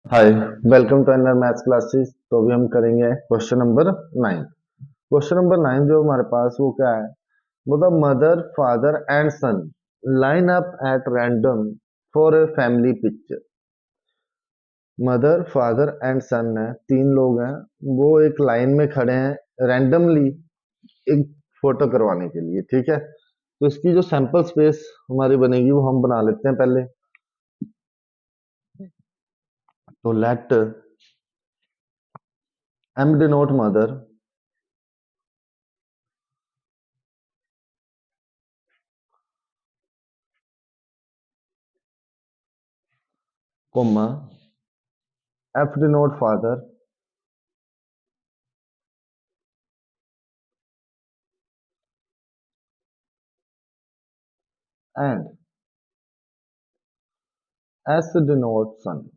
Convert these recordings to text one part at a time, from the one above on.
Hi, welcome to N R maths classes. तो अभी हम करेंगे क्वेश्चन नंबर 9। क्वेश्चन नंबर 9 जो हमारे पास वो क्या है, वो the mother father and son line up at random for a family picture. Mother father and son है, तीन लोग हैं, वो एक लाइन में खड़े हैं रैंडमली एक फोटो करवाने के लिए। ठीक है, तो इसकी जो सैंपल स्पेस हमारी बनेगी वो हम बना लेते हैं पहले। तो let M denote mother comma F denote father and S denote son.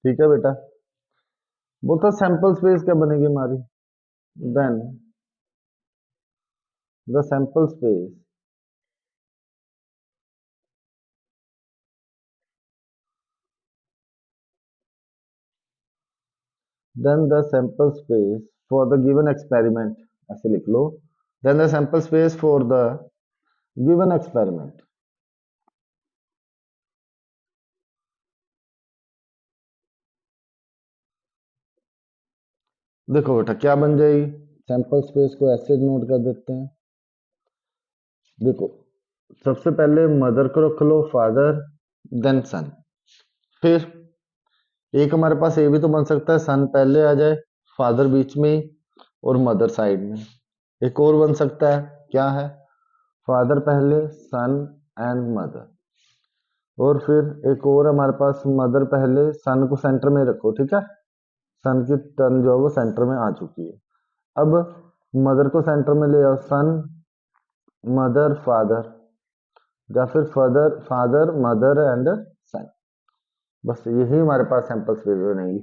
ठीक है बेटा, वो तो सैंपल स्पेस क्या बनेगी हमारी, then the sample space then the sample space for the given experiment, ऐसे लिख लो, then the sample space for the given experiment. देखो बेटा क्या बन जाएगी, सैंपल स्पेस को ऐसे नोट कर देते हैं। देखो, सबसे पहले मदर को रख लो, फादर देन सन। फिर एक हमारे पास ये भी तो बन सकता है, सन पहले आ जाए, फादर बीच में ही और मदर साइड में। एक और बन सकता है, क्या है, फादर पहले सन एंड मदर, और फिर एक और हमारे पास मदर पहले, सन को सेंटर में रखो। ठीक है, सन की टर्न जो है वो सेंटर में आ चुकी है। अब मदर को सेंटर में ले आओ, सन मदर फादर, या फिर फादर फादर मदर एंड सन। बस यही हमारे पास सैंपल स्पेस बनेगी,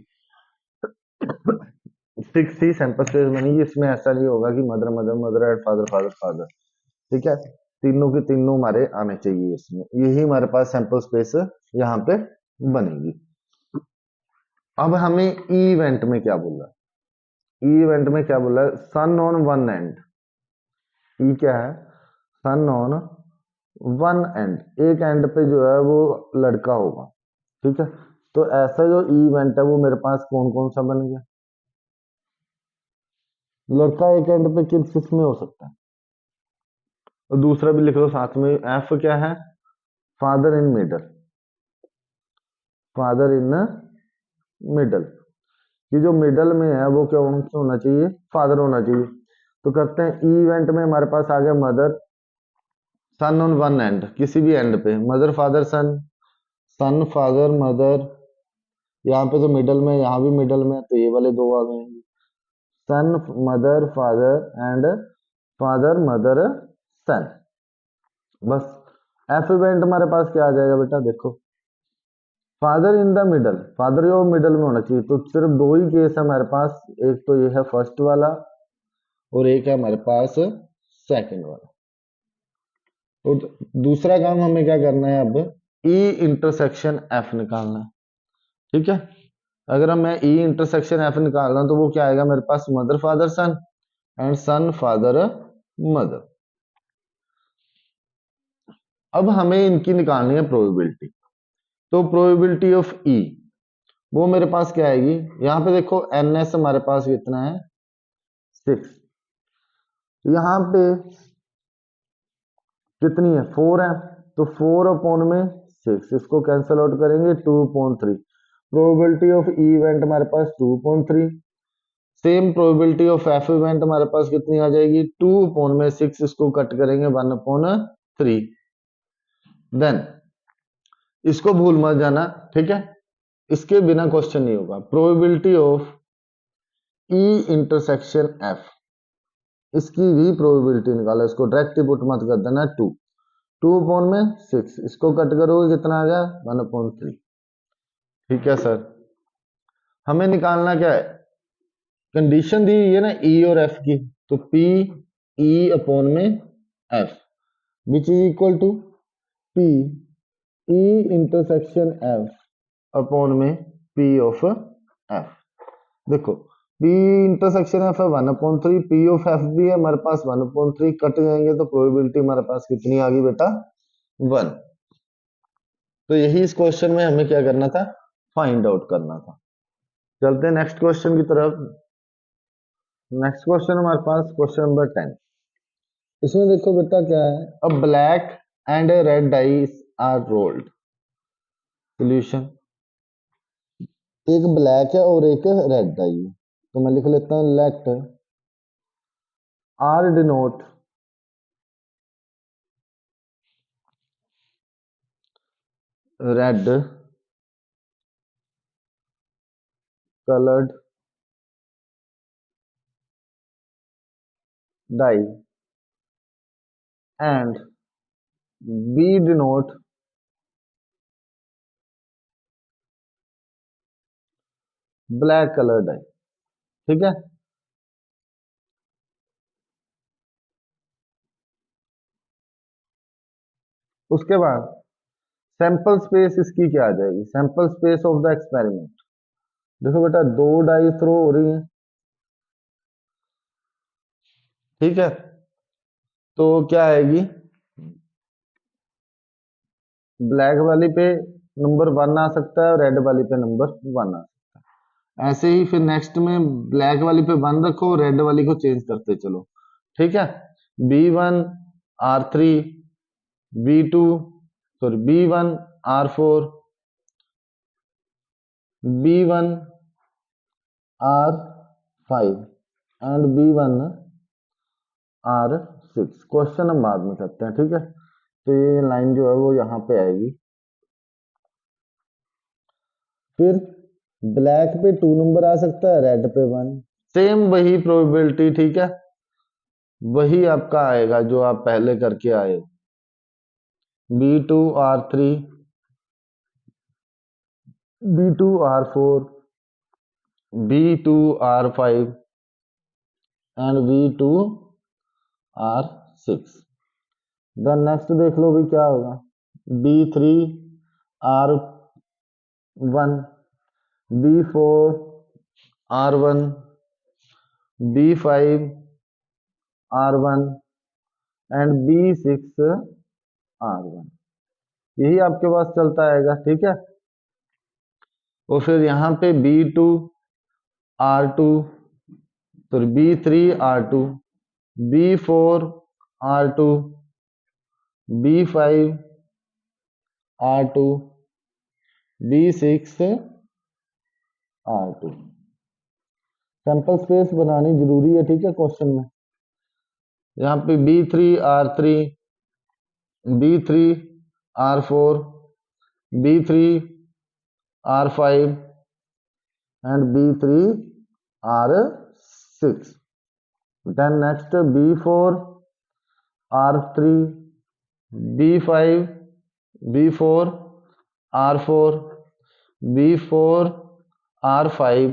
6 ही सैंपल स्पेस बनेगी। इसमें ऐसा नहीं होगा कि mother mother mother and father father father. ठीक है, तीनों के तीनों हमारे आने चाहिए इसमें, यही हमारे पास सैंपल स्पेस यहाँ पे बनेगी। अब हमें ई इवेंट में क्या बोला, ई इवेंट में क्या बोला, सन ऑन वन एंड। ई क्या है, सन ऑन वन एंड, एक एंड पे जो है वो लड़का होगा। ठीक है, तो ऐसा जो ई इवेंट है वो मेरे पास कौन कौन सा बन गया, लड़का एक एंड पे किस किस में हो सकता है, और दूसरा भी लिख लो साथ में, एफ क्या है, father in middle, father in middle, कि जो मिडल में है वो क्या होना चाहिए, फादर होना चाहिए। तो करते हैं, ई इवेंट में हमारे पास आ गया mother sun on one and, किसी भी एंड पे मदर फादर सन, सन फादर मदर, यहाँ पे तो मिडल में, यहाँ भी मिडल में, तो ये वाले दो आ गए, son mother father and father mother son. बस एफ इवेंट हमारे पास क्या आ जाएगा बेटा, देखो, father in the middle, father जो मिडल में होना चाहिए, तो सिर्फ दो ही केस है हमारे पास, एक तो ये है फर्स्ट वाला और एक है हमारे पास सेकंड वाला। तो दूसरा काम हमें क्या करना है, अब ई इंटरसेक्शन एफ निकालना है। ठीक है, अगर मैं ई इंटरसेक्शन एफ निकाल रहा हूं तो वो क्या आएगा मेरे पास, mother father son and son father mother. अब हमें इनकी निकालनी है प्रोबेबिलिटी। तो प्रोबेबिलिटी ऑफ ई वो मेरे पास क्या आएगी, यहाँ पे देखो एन एस हमारे पास कितना है, 6, यहाँ पे कितनी है, 4 है, तो 4 अपॉन में 6, इसको कैंसिल आउट करेंगे, 2/3। प्रोबेबिलिटी ऑफ ई इवेंट हमारे पास 2/3। Same probability of F event हमारे पास कितनी आ जाएगी, 2/6, इसको कट करेंगे 1/3। देन इसको भूल मत जाना, ठीक है, इसके बिना क्वेश्चन नहीं होगा। Probability of E intersection F, इसकी भी प्रोबेबिलिटी निकालो, इसको डायरेक्ट पुट मत कर देना, 2/6, इसको कट करोगे कितना आ गया, 1/3। ठीक है सर, हमें निकालना क्या है, कंडीशन दी हुई है ना ई और एफ की, तो पी ई अपॉन में F which is equal to P E intersection F upon में P ऑफ F। देखो P इंटरसेक्शन F है 1/3, P ऑफ F भी है हमारे पास 1/3, कट जाएंगे तो प्रोबेबिलिटी हमारे पास कितनी आ गई बेटा 1। तो यही इस क्वेश्चन में हमें क्या करना था, फाइंड आउट करना था। चलते हैं नेक्स्ट क्वेश्चन की तरफ। नेक्स्ट क्वेश्चन हमारे पास क्वेश्चन नंबर 10। इसमें देखो बेटा क्या है, a black and a red dice are rolled. Solution, एक ब्लैक है और एक रेड डाई है, तो मैं लिख लेता हूं let R denote red colored die and B denote black colored die। ठीक है, उसके बाद सैंपल स्पेस इसकी क्या आ जाएगी, sample space of the experiment. देखो बेटा दो डाई थ्रो हो रही है, ठीक है, तो क्या आएगी, ब्लैक वाली पे नंबर 1 आ सकता है और रेड वाली पे नंबर 1 आ सकता है। ऐसे ही फिर नेक्स्ट में ब्लैक वाली पे 1 रखो, रेड वाली को चेंज करते चलो। ठीक है, B1 R3 B2 sorry B1 R4 B1 R5 and B1 R6। Question हम बाद में करते हैं, ठीक है। तो ये लाइन जो है वो यहाँ पे आएगी। फिर ब्लैक पे 2 नंबर आ सकता है, रेड पे 1, सेम वही प्रोबेबिलिटी, ठीक है, वही आपका आएगा जो आप पहले करके आए। B2 R3 B2 R4 B2 R5 and B2 R6। Then next देख लो भी क्या होगा, B3 R1 B4 R1 B5 R1 and B6 R1। यही आपके पास चलता आएगा, ठीक है। और फिर यहाँ पे B2 R2 sorry B3 R2 B4 R2 B5 R2 B6 R2। Sample space बनानी जरूरी है, ठीक है, क्वेश्चन में। यहाँ पे B3 R3 B3 R4 B3 R5 and B3 R6। Then next B4 R3 B5 B4 R4 B4 R5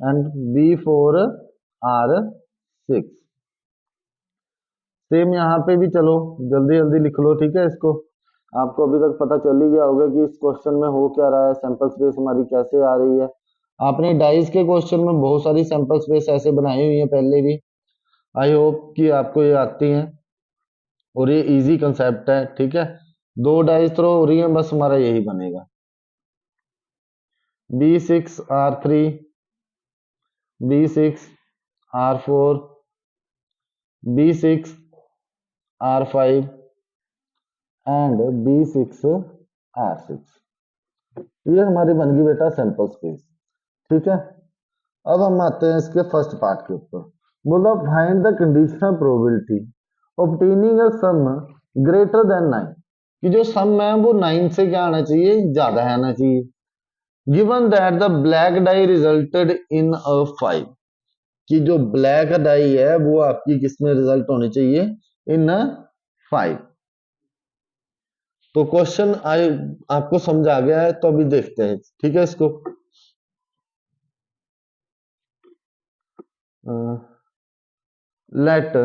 and B4 R6। Same यहाँ पे भी चलो जल्दी जल्दी लिख लो, ठीक है। इसको आपको अभी तक पता चल ही गया होगा कि इस क्वेश्चन में हो क्या रहा है, सैंपल स्पेस हमारी कैसे आ रही है। आपने डाइस के क्वेश्चन में बहुत सारी सैंपल स्पेस ऐसे बनाई हुई है पहले भी, आई होप कि आपको ये आती हैं और ये इजी कंसेप्ट है, ठीक है। दो डाइस थ्रो हो रही है, बस हमारा यही बनेगा। B6 R3 B6 R4 B6 R5 and B6 R6। ये हमारी बन गई बेटा सैंपल स्पेस, ठीक है। अब हम आते हैं इसके फर्स्ट पार्ट के ऊपर। बोला find the conditional probability obtaining a some greater than 9, कि जो सम है वो 9 से क्या आना चाहिए, ज्यादा आना चाहिए। Given that the black die resulted in a 5, कि जो ब्लैक डाई है वो आपकी किसमें रिजल्ट होनी चाहिए, इन 5। तो क्वेश्चन आपको समझ आ गया है, तो अभी देखते हैं, ठीक है। इसको लेट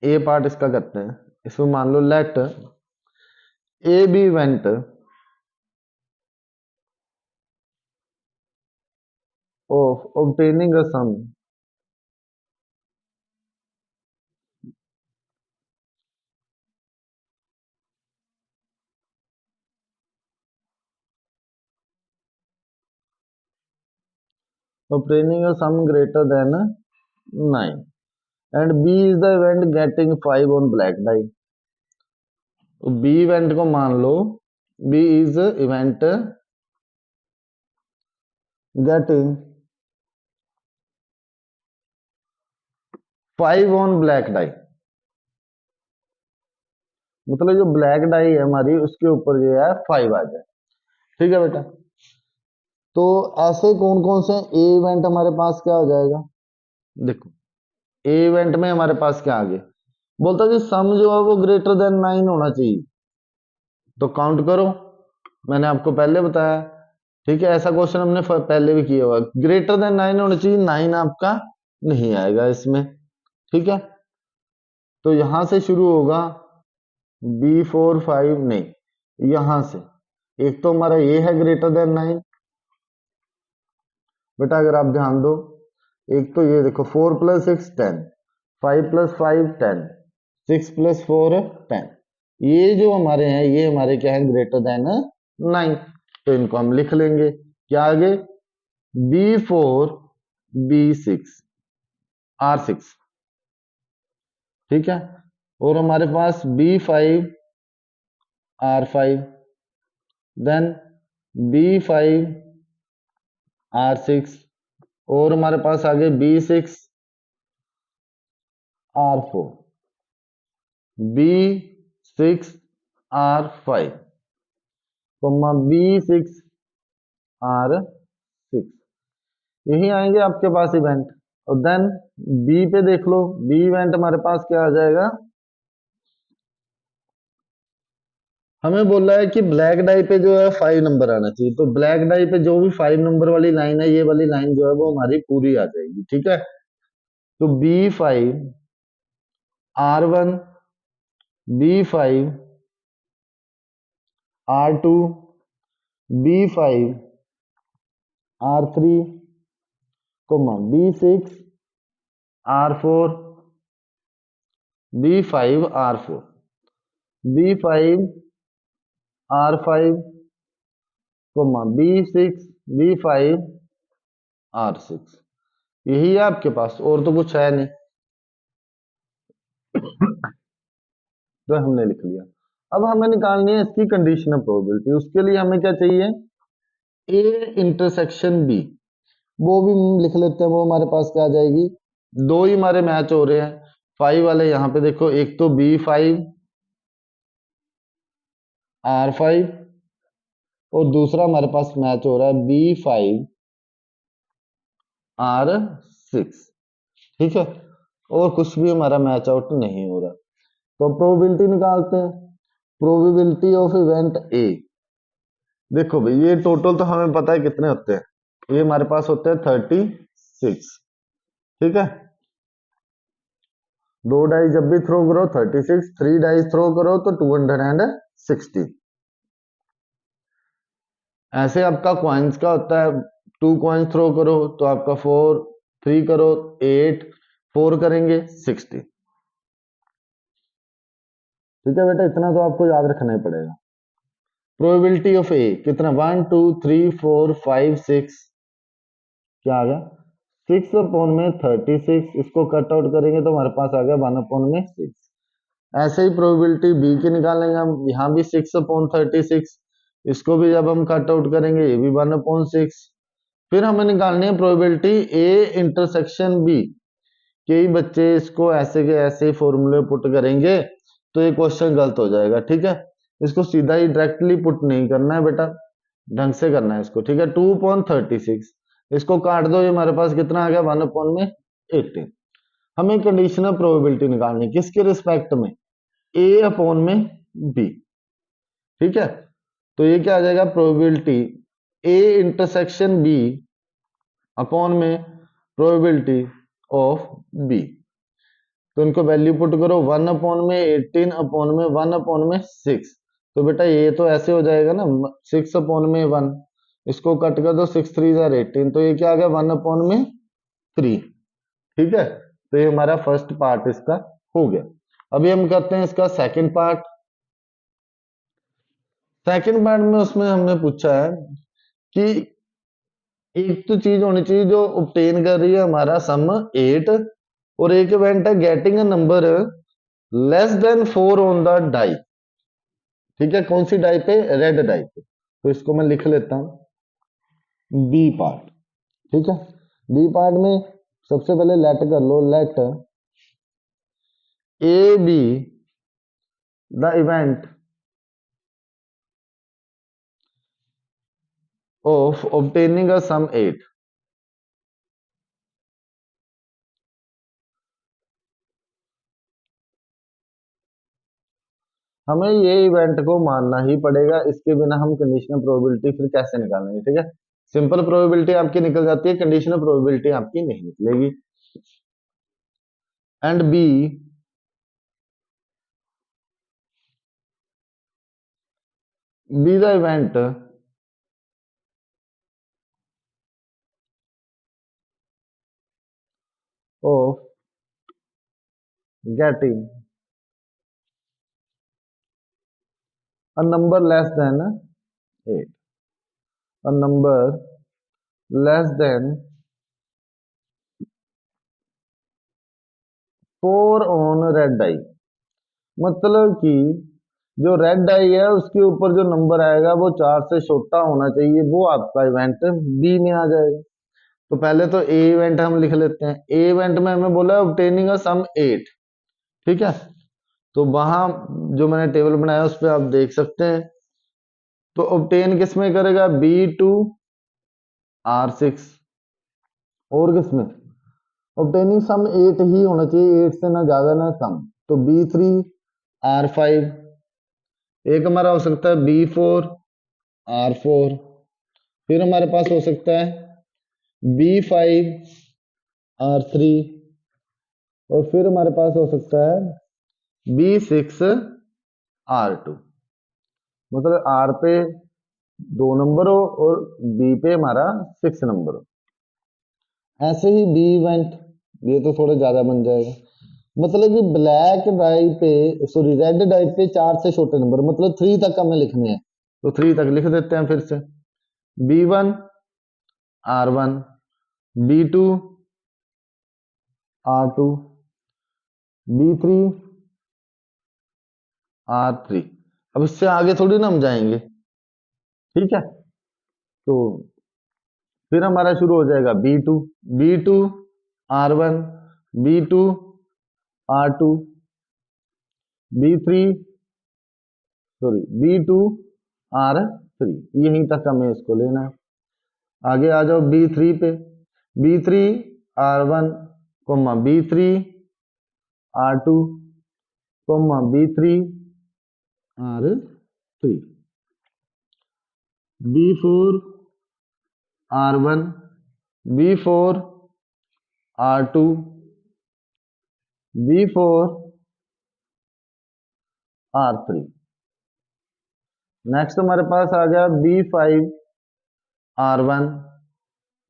ए पार्ट इसका करते हैं। इसमें मान लो let A be event of obtaining a sum greater than 9 and B is the event getting 5 on black die. तो B इवेंट को मान लो B is event getting 5 on black die, मतलब जो ब्लैक डाई है हमारी उसके ऊपर जो है 5 आ जाए। ठीक है बेटा, तो ऐसे कौन कौन से ए इवेंट हमारे पास क्या हो जाएगा, देखो ए इवेंट में हमारे पास क्या आ गया, बोलता कि सम जो है वो ग्रेटर देन 9 होना चाहिए। तो काउंट करो, मैंने आपको पहले बताया। ठीक है, ऐसा क्वेश्चन हमने पहले भी किया हुआ, ग्रेटर देन 9 होना चाहिए, 9 आपका नहीं आएगा इसमें। ठीक है, तो यहां से शुरू होगा B4 5 नहीं, यहां से एक तो हमारा ये है ग्रेटर देन 9। बेटा अगर आप ध्यान दो, एक तो ये देखो 4 + 6 10, 5 + 5 10, 6 + 4 10, ये जो हमारे हैं ये हमारे क्या है, ग्रेटर देन 9। तो इनको हम लिख लेंगे क्या आगे, B4 B6 R6। ठीक है, और हमारे पास B5 R5, then B5 R6, और हमारे पास आगे B6 R4, B6 R5, B6 R6, यही आएंगे आपके पास इवेंट। और देन बी पे देख लो, बी इवेंट हमारे पास क्या आ जाएगा, हमें बोल रहा है कि ब्लैक डाई पे जो है 5 नंबर आना चाहिए। तो ब्लैक डाई पे जो भी 5 नंबर वाली लाइन है, ये वाली लाइन जो है वो हमारी पूरी आ जाएगी। ठीक है, तो B5 R1, B5 R2, B5 R3, B6 R4, B5 R4, B5 R5, B6 B5 R6, यही है आपके पास, और तो कुछ है नहीं। तो हमने लिख लिया। अब हमें निकालनी है इसकी कंडीशनल प्रोबेबिलिटी। उसके लिए हमें क्या चाहिए, ए इंटरसेक्शन बी, वो भी लिख लेते हैं। वो हमारे पास क्या आ जाएगी, दो ही हमारे मैच हो रहे हैं 5 वाले। यहां पे देखो, एक तो B5 R5 और दूसरा हमारे पास मैच हो रहा है B5 R6। ठीक है, और कुछ भी हमारा मैच आउट नहीं हो रहा। तो प्रोबेबिलिटी निकालते हैं, प्रोबेबिलिटी ऑफ इवेंट ए। देखो भाई, ये टोटल तो हमें पता है कितने होते हैं, ये हमारे पास होते हैं 36। ठीक है, 2 डाई जब भी थ्रो करो 36, 3 डाई थ्रो करो तो 260। ऐसे आपका कॉइन्स का होता है, 2 कॉइन्स थ्रो करो तो आपका 4, 3 करो 8, 4 करेंगे 60। ठीक है बेटा, इतना तो आपको याद रखना ही पड़ेगा। प्रोबेबिलिटी ऑफ ए कितना, 1 2 3 4 5 6, क्या आ गया 6 अपॉन में 36, इसको कट आउट करेंगे तो हमारे पास आ गया 1 अपॉन में 6। ऐसे ही प्रोबेबिलिटी बी की निकालेंगे हम, यहाँ भी 6 अपॉन 36, इसको भी जब हम कट आउट करेंगे ये भी 1 अपॉन 6। फिर हमें निकालनी है प्रोबेबिलिटी ए इंटरसेक्शन बी। कई बच्चे इसको ऐसे के ऐसे फॉर्मूले पुट करेंगे तो ये क्वेश्चन गलत हो जाएगा। ठीक है, इसको सीधा ही डायरेक्टली पुट नहीं करना है बेटा, ढंग से करना है इसको। ठीक है, 2/36, इसको काट दो, ये हमारे पास कितना आ गया 1 अपॉन में 18। हमें कंडीशनल प्रोबेबिलिटी निकालनी किसके रिस्पेक्ट में, ए अपॉन में बी। ठीक है, तो ये क्या आ जाएगा, probability A intersection B upon में प्रोबेबिलिटी ऑफ बी। तो इनको वैल्यू पुट करो, 1 अपॉन में 18 अपॉन में 1 अपॉन में 6, तो बेटा ये तो ऐसे हो जाएगा ना, 6/1, इसको कट कर दो, 6 3 जार 18, तो ये क्या आ गया 1/3। ठीक है, तो ये हमारा फर्स्ट पार्ट इसका हो गया। अभी हम करते हैं इसका सेकंड पार्ट। सेकंड पार्ट में उसमें हमने पूछा है कि एक तो चीज होनी चाहिए जो ऑब्टेन कर रही है हमारा सम 8, और एक इवेंट है getting a number less than 4 on the die. ठीक है, कौन सी डाई पे? रेड डाई पे। तो इसको मैं लिख लेता हूं बी पार्ट। ठीक है, बी पार्ट में सबसे पहले लेट कर लो, let A be the event of obtaining a sum 8। हमें ये इवेंट को मानना ही पड़ेगा, इसके बिना हम कंडीशनल प्रोबेबिलिटी फिर कैसे निकालेंगे? ठीक है, सिंपल प्रोबेबिलिटी आपकी निकल जाती है, कंडीशनल प्रोबेबिलिटी आपकी नहीं निकलेगी। And B be the event of getting a number less than 8, a number less than 4 on red die. मतलब कि जो रेड डाई है उसके ऊपर जो नंबर आएगा वो 4 से छोटा होना चाहिए, वो आपका इवेंट बी में आ जाएगा। तो पहले तो ए इवेंट हम लिख लेते हैं। ए इवेंट में हमें बोला ऑब्टेनिंग अ सम 8। ठीक है, तो वहां जो मैंने टेबल बनाया उस पर आप देख सकते हैं। तो ऑब्टेन किस में करेगा? B2R6। और किस में? ऑब्टेनिंग सम 8 ही होना चाहिए, 8 से ना ज्यादा ना कम। तो B3R5। एक हमारा हो सकता है B4R4। फिर हमारे पास हो सकता है B5R3। और फिर हमारे पास हो सकता है B6R2। मतलब आर पे 2 नंबर हो और बी पे हमारा 6 नंबर हो। ऐसे ही बी इवेंट, ये तो थोड़ा ज्यादा बन जाएगा। मतलब कि ब्लैक डाई पे, सॉरी रेड डाई पे 4 से छोटे नंबर, मतलब 3 तक हमें लिखने हैं। तो 3 तक लिख देते हैं फिर से। B1R1, B2R2, B3R3। अब इससे आगे थोड़ी ना हम जाएंगे। ठीक है, तो फिर हमारा शुरू हो जाएगा B2R1, B2R2, B3, sorry B2R3। यहीं तक हमें इसको लेना है। आगे आ जाओ B3 पे। B3R1, B3R2, B3R3, B4R1, B4R2, B4R3। Next हमारे पास आ गया B5R1,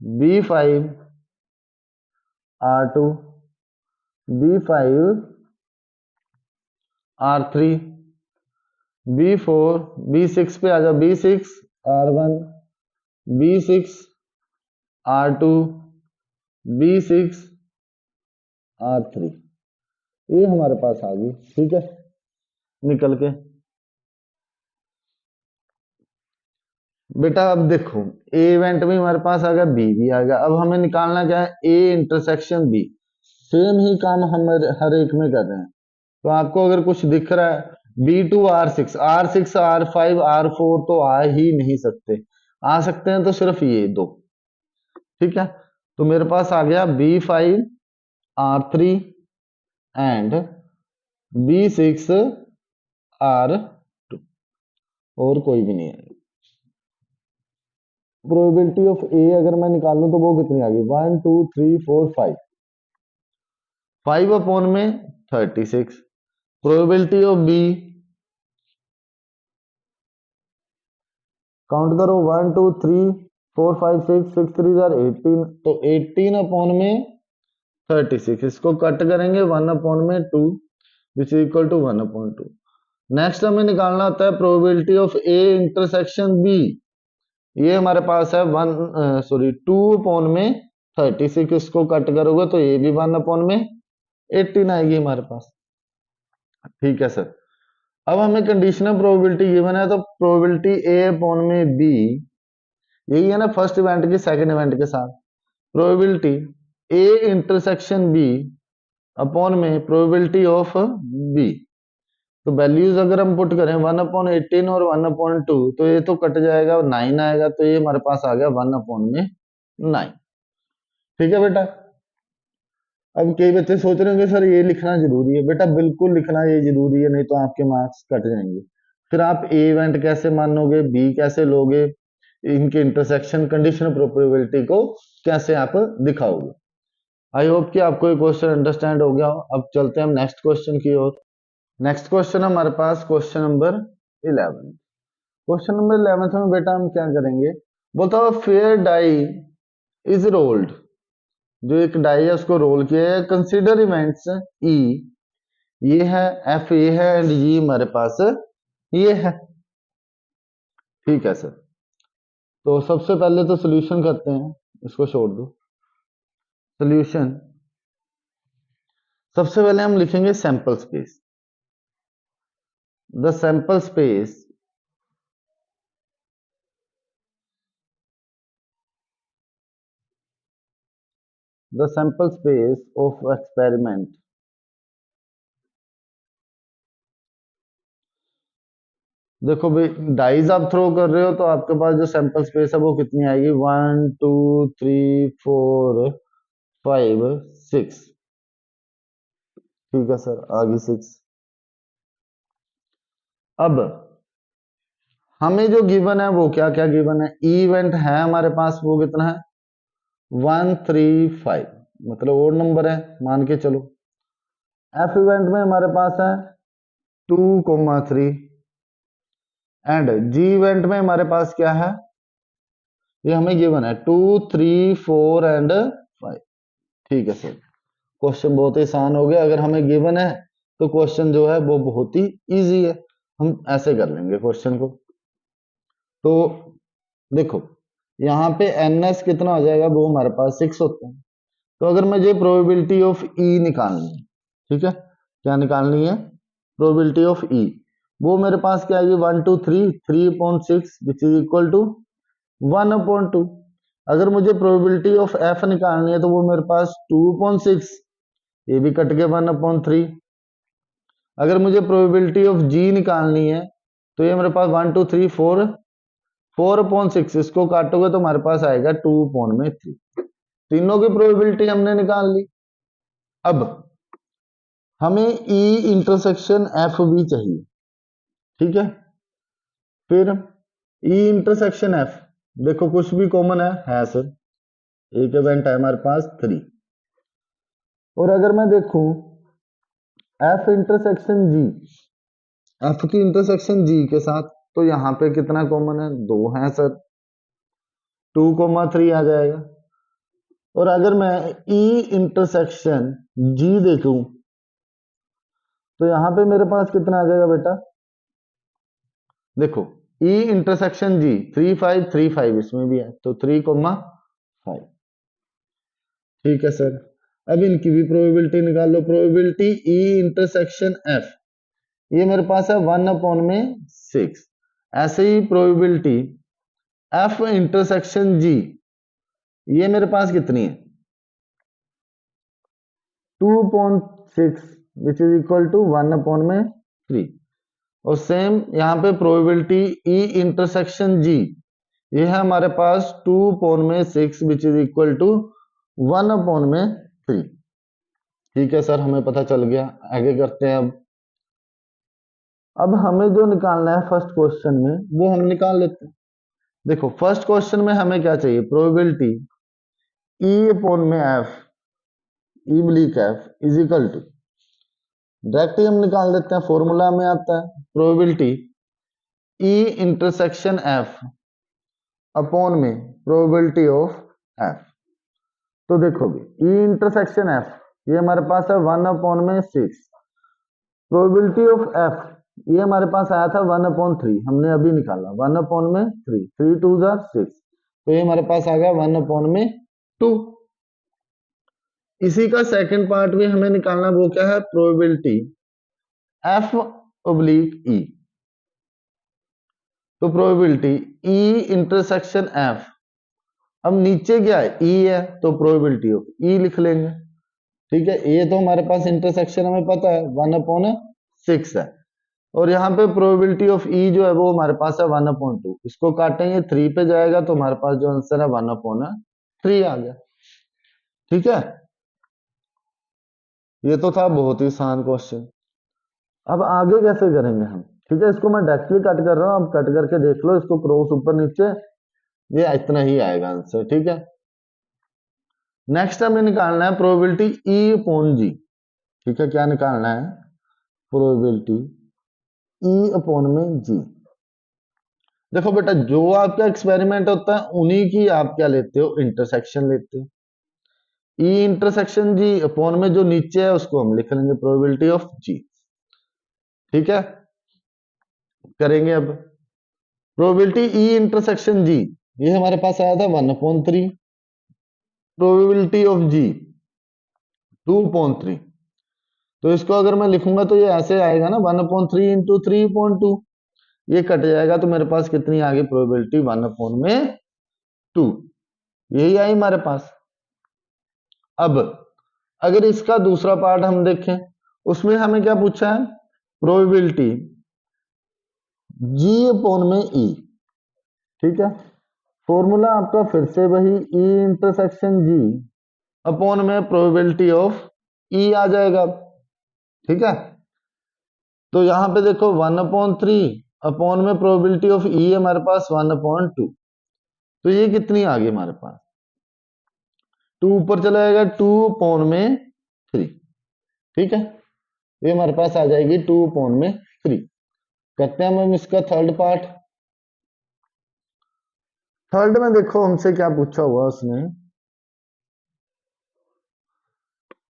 B5R2, B5R3, B4, B6 पे आ जाओ, B6R1, B6R2, B6R3। ये हमारे पास आ गई। ठीक है, निकल के। बेटा अब देखो, ए इवेंट में हमारे पास आ गया, बी भी आ गया। अब हमें निकालना क्या है? A intersection B. सेम ही काम हम हर एक में कर रहे हैं। तो आपको अगर कुछ दिख रहा है B2R6, R6, R5, R4 तो आ ही नहीं सकते। आ सकते हैं तो सिर्फ ये दो। ठीक है, तो मेरे पास आ गया B5R3 एंड B6R2, और कोई भी नहीं है। प्रोबेबिलिटी ऑफ ए अगर मैं निकालूं तो वो कितनी आ गई? 1 2 3 4 5। 5 में 36। प्रोबेबिलिटी ऑफ बी काउंट करो 1 2 3 4 5 6 6 3 18, तो 18 अपॉन में 36, इसको कट करेंगे 1 अपॉन में 2 which is equal to 1 upon 2। Next हमें निकालना होता है probability of A intersection B. ये हमारे पास है 2 अपॉन में 36, इसको कट करोगे तो ये भी 1 अपॉन में 18 आएगी हमारे पास। ठीक है सर। अब हमें कंडीशनल प्रोबेबिलिटी गिवन है, तो प्रोबेबिलिटी ए अपॉन में बी, यही है ना फर्स्ट इवेंट की सेकंड इवेंट के साथ, probability A intersection B upon में प्रोबेबिलिटी ऑफ बी। तो वैल्यूज अगर हम पुट करें 1 अपॉन 18 और 1 अपॉन 2, तो ये तो कट जाएगा, 9 आएगा, तो ये हमारे पास आ गया 1 अपॉन में 9। ठीक है बेटा। अब कई बच्चे सोच रहे होंगे सर ये लिखना जरूरी है। बेटा बिल्कुल लिखना ये जरूरी है, नहीं तो आपके मार्क्स कट जाएंगे। फिर आप ए इवेंट कैसे मानोगे, बी कैसे लोगे, इनके इंटरसेक्शन कंडीशनल प्रोबेबिलिटी को कैसे आप दिखाओगे। आई होप कि आपको ये क्वेश्चन अंडरस्टैंड हो गया हो। अब चलते हैं हम नेक्स्ट क्वेश्चन की ओर। नेक्स्ट क्वेश्चन हमारे पास क्वेश्चन नंबर 11। क्वेश्चन नंबर 11 में बेटा हम क्या करेंगे, बोलता है फेयर डाई इज रोल्ड, जो एक डाई है उसको रोल किया है, कंसीडर इवेंट्स ई, ये है, एफ ये है, एंड जी हमारे पास ये है। ठीक है सर। तो सबसे पहले तो सोल्यूशन करते हैं, इसको छोड़ दो। सोल्यूशन सबसे पहले हम लिखेंगे sample space. The sample space of experiment, देखो भाई डाइज आप थ्रो कर रहे हो तो आपके पास जो सैंपल स्पेस है वो कितनी आएगी, 1 2 3 4 5 6। ठीक है सर, आ गई 6। अब हमें जो गिवन है वो क्या क्या गिवन है, इवेंट है हमारे पास, वो कितना है 1 3 5, मतलब ओड नंबर है मान के चलो। एफ इवेंट में हमारे पास है 2,3, एंड जी इवेंट में हमारे पास क्या है, ये हमें गिवन है 2 3 4 एंड 5। ठीक है सर, क्वेश्चन बहुत ही आसान हो गया। अगर हमें गिवन है तो क्वेश्चन जो है वो बहुत ही इजी है, हम ऐसे कर लेंगे क्वेश्चन को। तो देखो यहाँ पे एन एस कितना हो जाएगा, वो हमारे पास 6 होता है। तो अगर मुझे प्रोबेबिलिटी ऑफ ई निकालनी है, ठीक है, क्या निकालनी है, प्रोबेबिलिटी ऑफ ई, वो मेरे पास क्या आएगी 1 2 3 3/6 विच इज इक्वल टू 1/2। अगर मुझे प्रोबेबिलिटी ऑफ एफ निकालनी है तो वो मेरे पास 2/6, ये भी कट के 1/3। अगर मुझे प्रोबेबिलिटी ऑफ जी निकालनी है तो ये मेरे पास 1 2 3 4 4/6, इसको काटोगे तो हमारे पास आएगा 2/3। तीनों की प्रोबेबिलिटी हमने निकाल ली। अब हमें ई इंटरसेक्शन एफ भी चाहिए। ठीक है, फिर ई इंटरसेक्शन एफ, देखो कुछ भी कॉमन है सर, एक इवेंट है हमारे पास 3। और अगर मैं देखूं एफ इंटरसेक्शन जी, एफ की इंटरसेक्शन जी के साथ, तो यहां पे कितना कॉमन है, 2 है सर, 2,3 आ जाएगा। और अगर मैं ई इंटरसेक्शन जी देखूं तो यहां पे मेरे पास कितना आ जाएगा बेटा, देखो ई इंटरसेक्शन जी 3 5 3 5 इसमें भी है, तो 3,5। ठीक है सर। अब इनकी भी प्रोबेबिलिटी निकाल लो। प्रोबेबिलिटी ई इंटरसेक्शन एफ, ये मेरे पास है 1/6। ऐसे ही प्रोबेबिलिटी एफ इंटरसेक्शन जी, ये मेरे पास कितनी है 2/6 विच इज इक्वल टू 1/3। और सेम यहाँ पे प्रोबेबिलिटी ई इंटरसेक्शन जी, ये है हमारे पास 2/6 विच इज इक्वल टू 1/3। ठीक है सर, हमें पता चल गया। आगे करते हैं। अब हमें जो निकालना है फर्स्ट क्वेश्चन में वो हम निकाल लेते हैं। देखो फर्स्ट क्वेश्चन में हमें क्या चाहिए, प्रोबेबिलिटी ई अपॉन में F, E bleak F is equal to, direct ही हम निकाल देते हैं, फॉर्मूला में आता है probability E intersection F upon में प्रोबेबिलिटी ऑफ एफ। तो देखो भी ई इंटरसेक्शन एफ ये हमारे पास है 1/6। प्रोबेबिलिटी ऑफ एफ ये हमारे पास आया था 1/3, हमने अभी निकाला 1/3, 3 2 6, तो ये हमारे पास आ गया 1/2। इसी का सेकंड पार्ट भी हमें निकालना, वो क्या है, प्रोबेबिलिटी एफ ऑब्लिक ई। तो प्रोबेबिलिटी ई इंटरसेक्शन एफ, अब नीचे क्या है, ई है, तो प्रोबेबिलिटी ऑफ ई लिख लेंगे। ठीक है, ये तो हमारे पास इंटरसेक्शन हमें पता है 1/6 है, और यहाँ पे प्रोबेबिलिटी ऑफ ई जो है वो हमारे पास है 1/2। इसको काटेंगे 3 पे जाएगा, तो हमारे पास जो आंसर है 1/3 आ गया। ठीक है, ये तो था बहुत ही आसान क्वेश्चन। अब आगे कैसे करेंगे हम, ठीक है, इसको मैं डायरेक्टली कट कर रहा हूँ, अब कट करके देख लो, इसको क्रॉस ऊपर नीचे, ये इतना ही आएगा आंसर। ठीक है, नेक्स्ट हमें निकालना है प्रोबेबिलिटी ई अपॉन जी। ठीक है, क्या निकालना है, प्रोबेबिलिटी ई अपॉन में जी। देखो बेटा, जो आपका एक्सपेरिमेंट होता है उन्हीं की आप क्या लेते हो, इंटरसेक्शन लेते हो। ई इंटरसेक्शन जी अपॉन में जो नीचे है उसको हम लिख लेंगे प्रोबेबिलिटी ऑफ जी। ठीक है, करेंगे अब प्रोबेबिलिटी ई इंटरसेक्शन जी, ये हमारे पास आया था 1/3, प्रोबेबिलिटी ऑफ जी 2/3। तो इसको अगर मैं लिखूंगा तो ये ऐसे आएगा ना, 1/3 इंटू 3/2, ये कट जाएगा, तो मेरे पास कितनी आ गई प्रोबेबिलिटी, 1/2, यही आई हमारे पास। अब अगर इसका दूसरा पार्ट हम देखें, उसमें हमें क्या पूछा है, प्रोबेबिलिटी जी अपॉन में ई। ठीक है, फॉर्मूला आपका फिर से वही ई इंटरसेक्शन जी अपॉन में प्रोबेबिलिटी ऑफ ई आ जाएगा। ठीक है, तो यहां पे देखो 1/3 अपॉन में प्रोबेबिलिटी ऑफ ई हमारे पास 1/2, तो ये कितनी आ गई हमारे पास, 2 ऊपर चला जाएगा, 2/3। ठीक है, ये हमारे पास आ जाएगी 2/3। करते हैं हम इसका थर्ड पार्ट। थर्ड में देखो हमसे क्या पूछा हुआ उसने,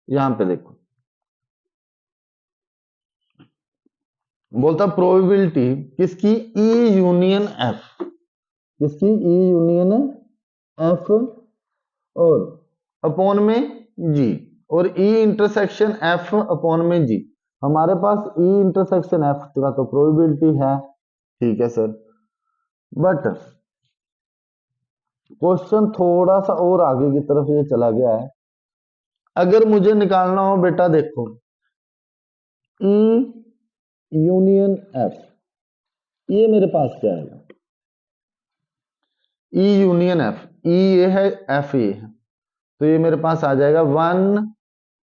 यहां पे देखो बोलता प्रोबेबिलिटी किसकी, ई यूनियन एफ, किसकी, ई यूनियन एफ और अपॉन में जी, और ई इंटरसेक्शन एफ अपॉन में जी। हमारे पास ई इंटरसेक्शन एफ का तो प्रोबेबिलिटी है। ठीक है सर, बट क्वेश्चन थोड़ा सा और आगे की तरफ ये चला गया है। अगर मुझे निकालना हो बेटा, देखो ई यूनियन एफ, ये मेरे पास क्या है, ई यूनियन एफ, ई ये है, एफ ये है, तो ये मेरे पास आ जाएगा 1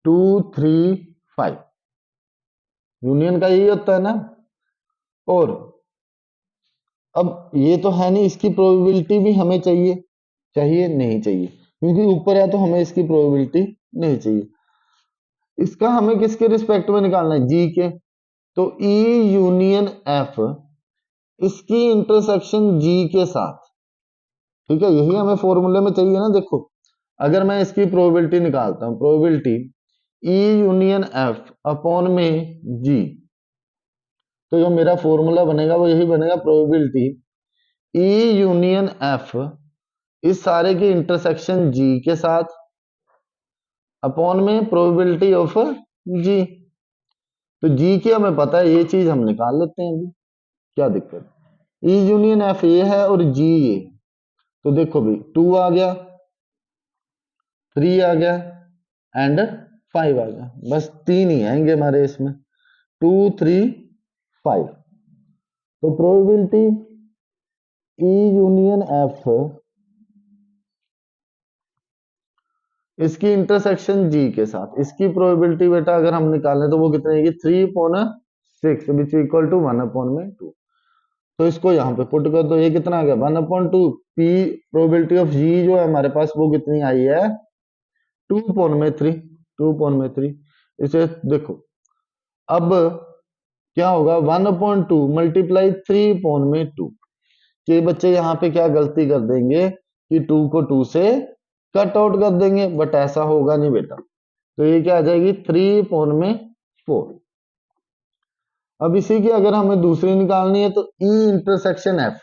2 3 5। यूनियन का यही होता है ना, और अब ये तो है नहीं, इसकी प्रोबेबिलिटी भी हमें चाहिए, चाहिए नहीं चाहिए, क्योंकि ऊपर है तो हमें इसकी प्रोबेबिलिटी नहीं चाहिए। इसका हमें किसके रिस्पेक्ट में निकालना है, जी के, तो ई यूनियन एफ इसकी इंटरसेक्शन जी के साथ। ठीक है, यही हमें फॉर्मूले में चाहिए ना। देखो अगर मैं इसकी प्रोबेबिलिटी निकालता हूं, probability E union F upon में जी, तो जो मेरा फॉर्मूला बनेगा वो यही बनेगा, प्रोबेबिलिटी ई यूनियन एफ इस सारे की इंटरसेक्शन जी के साथ अपॉन में प्रोबेबिलिटी ऑफ जी। तो जी की हमें पता है, ये चीज हम निकाल लेते हैं अभी, क्या दिक्कत, ई यूनियन एफ ये है और जी ये, तो देखो भी 2 आ गया, 3 आ गया एंड 5 आ गया, बस 3 ही आएंगे हमारे इसमें, 2 3 5। तो प्रोबेबिलिटी ई यूनियन एफ इसकी इंटरसेक्शन जी के साथ, इसकी प्रोबेबिलिटी बेटा अगर हम निकालें तो वो कितनी आएगी, 3/6 विच इक्वल टू 1/2। तो इसको यहाँ पे पुट कर दो, ये कितना आ गया 1/2। पी प्रोबेबिलिटी ऑफ जी जो है हमारे पास वो कितनी आई है, 2/3, 2/3। इसे देखो अब क्या होगा, 1/2 मल्टीप्लाई 3/2, कि बच्चे यहाँ पे क्या गलती कर देंगे कि 2 को 2 से कट आउट कर देंगे, बट ऐसा होगा नहीं बेटा। तो ये क्या आ जाएगी 3/4। अब इसी की अगर हमें दूसरी निकालनी है तो ई इंटरसेक्शन एफ।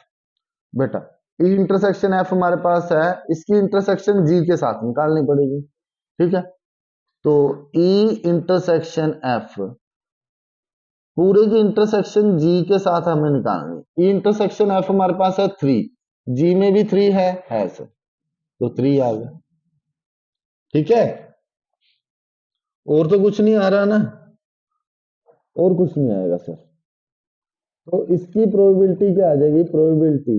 बेटा ई इंटरसेक्शन एफ हमारे पास है, इसकी इंटरसेक्शन जी के साथ निकालनी पड़ेगी। ठीक है, तो ई इंटरसेक्शन एफ पूरे की इंटरसेक्शन जी के साथ हमें निकालनी। ई इंटरसेक्शन एफ हमारे पास है 3, जी में भी 3 है सर, तो 3 आ गया। ठीक है, और तो कुछ नहीं आ रहा ना, और कुछ नहीं आएगा सर। तो इसकी प्रोबेबिलिटी क्या आ जाएगी, probability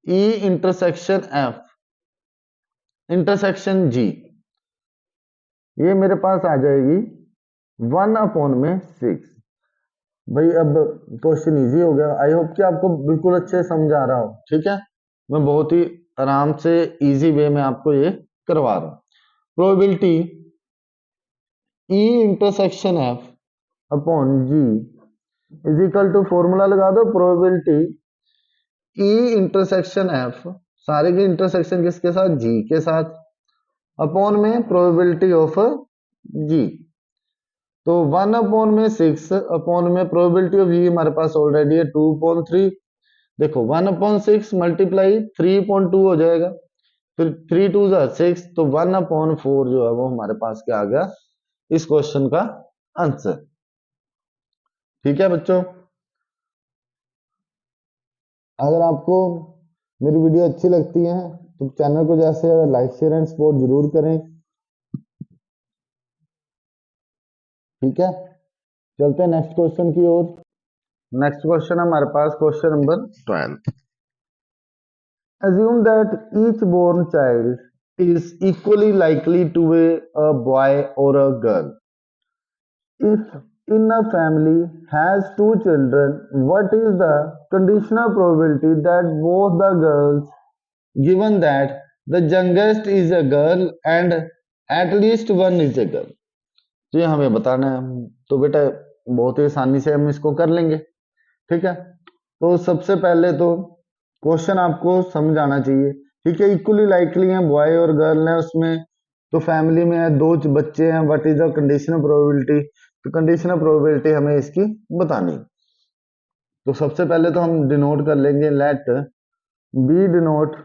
E intersection F intersection G, ये मेरे पास आ जाएगी 1/6। भाई अब क्वेश्चन इजी हो गया, आई होप कि आपको बिल्कुल अच्छे समझ आ रहा हो। ठीक है, मैं बहुत ही आराम से इजी वे में आपको ये करवा रहा हूं। Probability E intersection F upon G is equal to, formula लगा दो, प्रोबेबिलिटी ई इंटरसेक्शन एफ, सारे के इंटरसेक्शन किसके साथ, जी के साथ, अपॉन में प्रोबेबिलिटी ऑफ जी। तो 1/6 अपॉन में प्रोबेबिलिटी ऑफ जी हमारे पास ऑलरेडी है 2/3। देखो 1/6 मल्टीप्लाई 3/2 हो जाएगा, फिर 3 2 6, तो 1/4 जो है वो हमारे पास क्या आ गया इस क्वेश्चन का आंसर। ठीक है बच्चों, अगर आपको मेरी वीडियो अच्छी लगती है तो चैनल को जैसे लाइक शेयर एंड सपोर्ट जरूर करें। ठीक है, चलते हैं नेक्स्ट क्वेश्चन की ओर। नेक्स्ट क्वेश्चन हमारे पास question number 12। Assume that each born child is equally likely to be a boy or a girl. If in a family has two children, what is the conditional probability that both the girls, given that the youngest is a girl and at least one is a girl? तो ये हमें बताना है। तो बेटा बहुत ही आसानी से हम इसको कर लेंगे। ठीक है, तो सबसे पहले तो क्वेश्चन आपको समझ आना चाहिए। ठीक है, इक्वली लाइकली है, बॉय और गर्ल है उसमें, तो फैमिली में है, दो बच्चे हैं, what is the conditional probability, तो कंडीशनल प्रोबेबिलिटी हमें इसकी बतानी। तो सबसे पहले तो हम डिनोट कर लेंगे, let B denote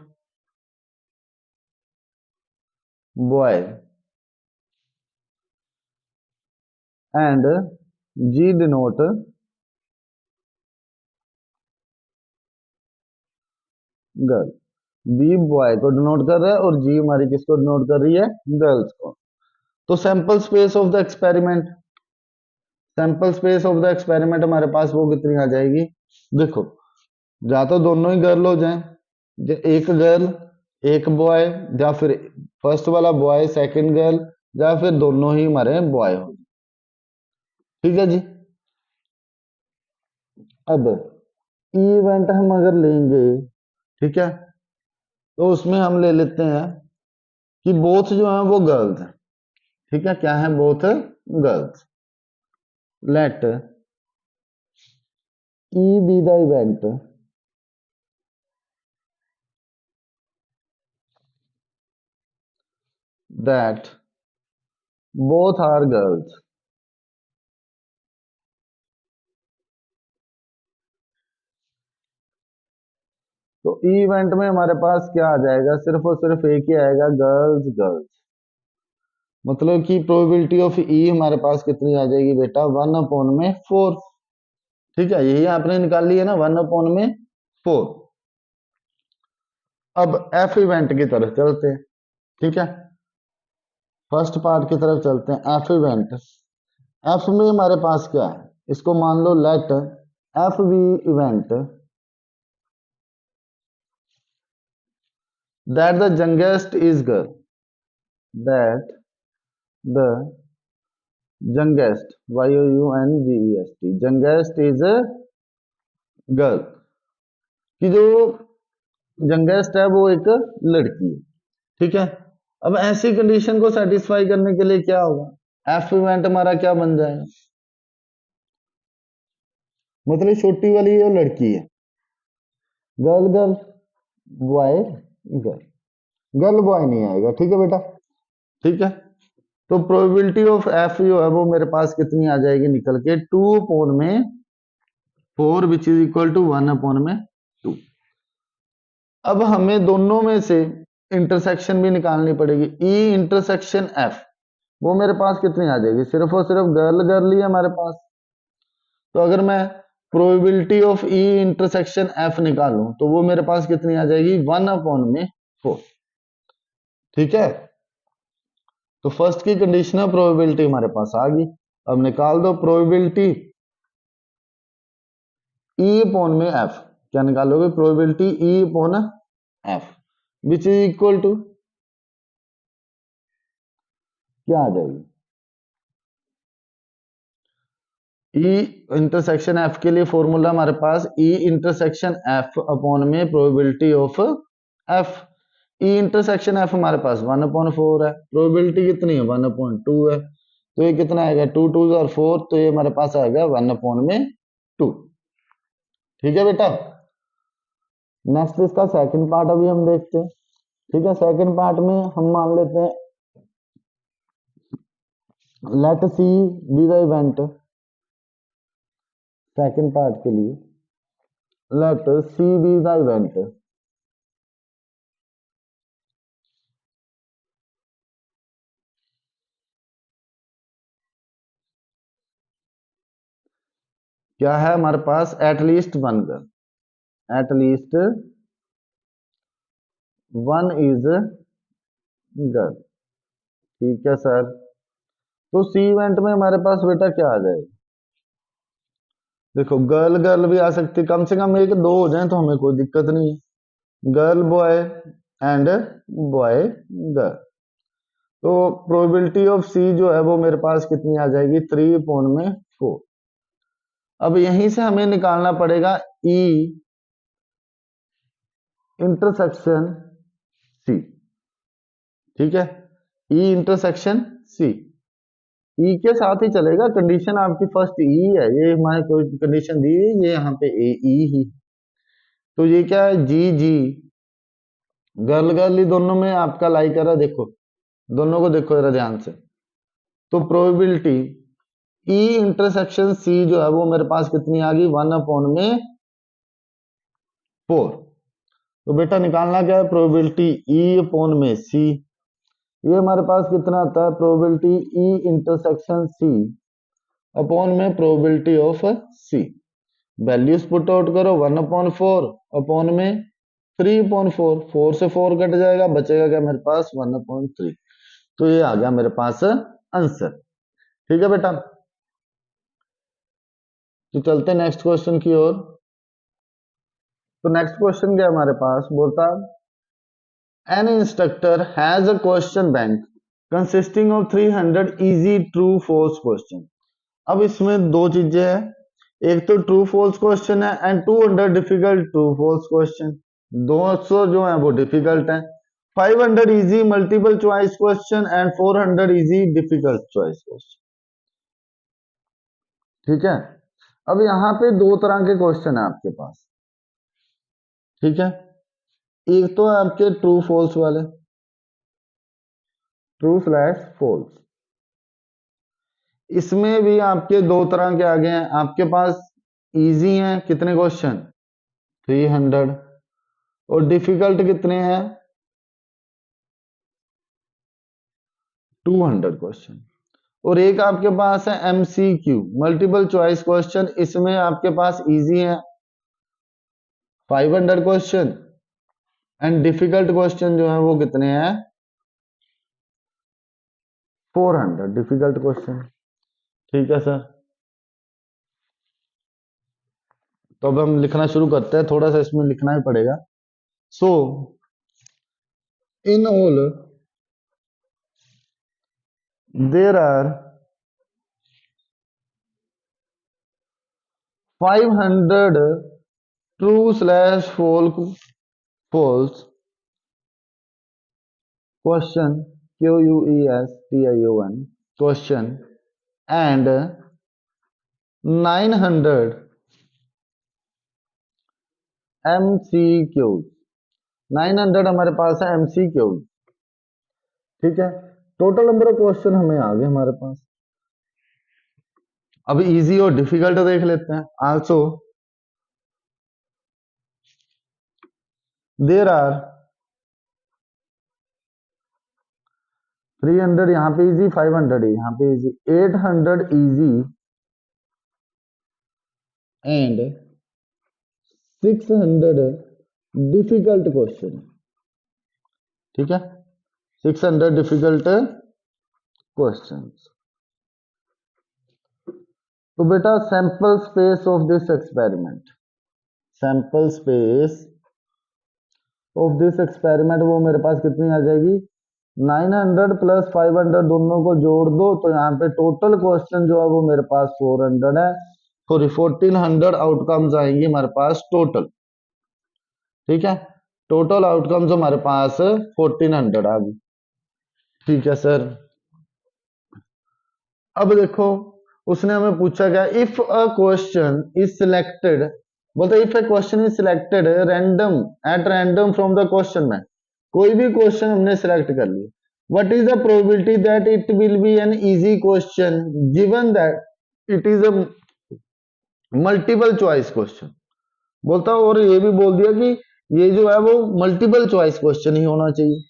boy and G denote girl. B boy को डिनोट कर रहा है और जी हमारी किसको डिनोट कर रही है, गर्ल्स को। तो sample space of the experiment, sample space of the experiment हमारे पास वो कितनी आ जाएगी, देखो या तो दोनों ही गर्ल हो जाएं, एक गर्ल एक बॉय, या फिर फर्स्ट वाला बॉय सेकंड गर्ल, या फिर दोनों ही हमारे बॉय हो। ठीक है जी, अब इवेंट हम अगर लेंगे, ठीक है, तो उसमें हम ले लेते हैं कि बोथ जो है वो गर्ल्स हैं। ठीक है, क्या है, both girls. Let E be the event that both are girls। तो इवेंट में हमारे पास क्या आ जाएगा, सिर्फ और सिर्फ एक ही आएगा, गर्ल्स गर्ल्स। मतलब कि प्रोबेबिलिटी ऑफ ई हमारे पास कितनी आ जाएगी बेटा, 1/4। ठीक है, यही आपने निकाल ली है ना, 1/4। अब एफ इवेंट की तरफ चलते हैं। ठीक है, फर्स्ट पार्ट की तरफ चलते हैं, एफ इवेंट। एफ में हमारे पास क्या है, इसको मान लो let F be event that the youngest is girl, that the youngest, youngest, youngest is a girl, कि जो youngest है वो एक लड़की है। ठीक है, अब ऐसी कंडीशन को सेटिस्फाई करने के लिए क्या होगा, एफ इवेंट हमारा क्या बन जाएगा, मतलब छोटी वाली ये लड़की है, girl girl, boy girl, girl boy नहीं आएगा, ठीक है बेटा। ठीक है, तो प्रोबेबिलिटी ऑफ एफ जो है वो मेरे पास कितनी आ जाएगी निकल के, 2/4 विच इज इक्वल टू 1/2। अब हमें दोनों में से इंटरसेक्शन भी निकालनी पड़ेगी। ई इंटरसेक्शन एफ वो मेरे पास कितनी आ जाएगी, सिर्फ और सिर्फ गर्ल गर्ल ही है हमारे पास। तो अगर मैं probability of E intersection F निकालूं तो वो मेरे पास कितनी आ जाएगी, 1/4। ठीक है, तो फर्स्ट की कंडीशनल प्रोबेबिलिटी हमारे पास आ गई। अब निकाल दो प्रोबेबिलिटी ई अपॉन में एफ। क्या निकालोगे, probability E upon F which is equal to क्या आ जाएगी, ई इंटरसेक्शन एफ के लिए फॉर्मूला हमारे पास ई इंटरसेक्शन एफ अपॉन में probability of F. E intersection F हमारे पास 1/4 है, प्रोबेबिलिटी कितनी है 1/2 है, तो ये कितना आएगा 2 2 और 4, तो ये हमारे पास आएगा 1/2। ठीक है बेटा, नेक्स्ट इसका सेकंड पार्ट अभी हम देखते हैं। ठीक है, सेकंड पार्ट में हम मान लेते हैं let C be the event. Second part के लिए let C be the event. क्या है हमारे पास, at least one girl, at least one is girl. ठीक है सर, तो सी इवेंट में हमारे पास बेटा क्या आ जाएगा, देखो गर्ल गर्ल भी आ सकती, कम से कम एक दो हो जाए तो हमें कोई दिक्कत नहीं है, girl boy and boy girl. तो प्रोबेबिलिटी ऑफ सी जो है वो मेरे पास कितनी आ जाएगी, 3/4। अब यहीं से हमें निकालना पड़ेगा ई इंटरसेक्शन सी। ठीक है, ई इंटरसेक्शन सी, ई के साथ ही चलेगा, कंडीशन आपकी फर्स्ट ई है, ये हमारे कोई कंडीशन दी है, ये यहाँ पे ए ई ही। तो ये क्या है, जी जी, गर्ल गर्ल ही दोनों में आपका लाई कर रहा है, देखो दोनों को देखो जरा ध्यान से। तो प्रोबेबिलिटी ई इंटरसेक्शन सी जो है वो मेरे पास कितनी आ गई, 1/4। तो बेटा निकालना क्या है, प्रोबेबिलिटी ई अपॉन में सी, ये हमारे पास कितना आता है, probability E intersection C upon में probability of C. Values put out करो, 1/4 अपॉन में 3/4, 4 से 4 कट जाएगा, बचेगा क्या मेरे पास 1/3। तो ये आ गया मेरे पास आंसर। ठीक है बेटा, तो चलते नेक्स्ट क्वेश्चन की ओर। तो नेक्स्ट क्वेश्चन क्या हमारे पास, बोलता an instructor has a question bank consisting of 300 easy true false question. अब इसमें दो चीजें हैं, एक तो ट्रू फॉल्स क्वेश्चन है and 200 difficult true false question. 200 जो है वो डिफिकल्ट है, 500 easy multiple choice question and 400 easy difficult choice question. ठीक है, अब यहाँ पे दो तरह के क्वेश्चन है आपके पास। ठीक है, एक तो है आपके ट्रू फॉल्स वाले, ट्रू स्लैश फॉल्स। इसमें भी आपके दो तरह के आ गए हैं, आपके पास इजी हैं कितने क्वेश्चन, 300, और डिफिकल्ट कितने हैं, 200 क्वेश्चन। और एक आपके पास है एमसीक्यू मल्टीपल चॉइस क्वेश्चन, इसमें आपके पास इजी है 500 क्वेश्चन एंड डिफिकल्ट क्वेश्चन जो है वो कितने हैं, 400 डिफिकल्ट क्वेश्चन। ठीक है सर, तो अब हम लिखना शुरू करते हैं, थोड़ा सा इसमें लिखना ही पड़ेगा। So in all there are 500 true slash false question, QUESTION question and 900 MCQ, 900 हमारे पास है MCQ। ठीक है, टोटल नंबर ऑफ क्वेश्चन हमें आ गए हमारे पास। अब इजी और डिफिकल्ट देख लेते हैं। आल्सो देर आर 300, यहाँ पे इजी, 500 है यहाँ पे easy, 800 easy and 600 difficult question. ठीक है, 600 डिफिकल्ट क्वेश्चंस। तो बेटा sample space of this experiment, sample space of this experiment वो मेरे पास कितनी आ जाएगी, 900 प्लस 500 दोनों को जोड़ दो तो यहाँ पे टोटल क्वेश्चन जो है वो मेरे पास 400 है। सॉरी 1400 आउटकम्स आएंगे हमारे पास टोटल। ठीक है, टोटल आउटकम्स हमारे पास 1400 आ गई। ठीक है सर, अब देखो उसने हमें पूछा क्या, if a question is selected, बोलते if a question is selected random at random from the question में, कोई भी क्वेश्चन हमने सिलेक्ट कर लिया, what is the probability that it will be an easy question given that it is a multiple choice question. बोलता और ये भी बोल दिया कि ये जो है वो मल्टीपल चॉइस क्वेश्चन ही होना चाहिए।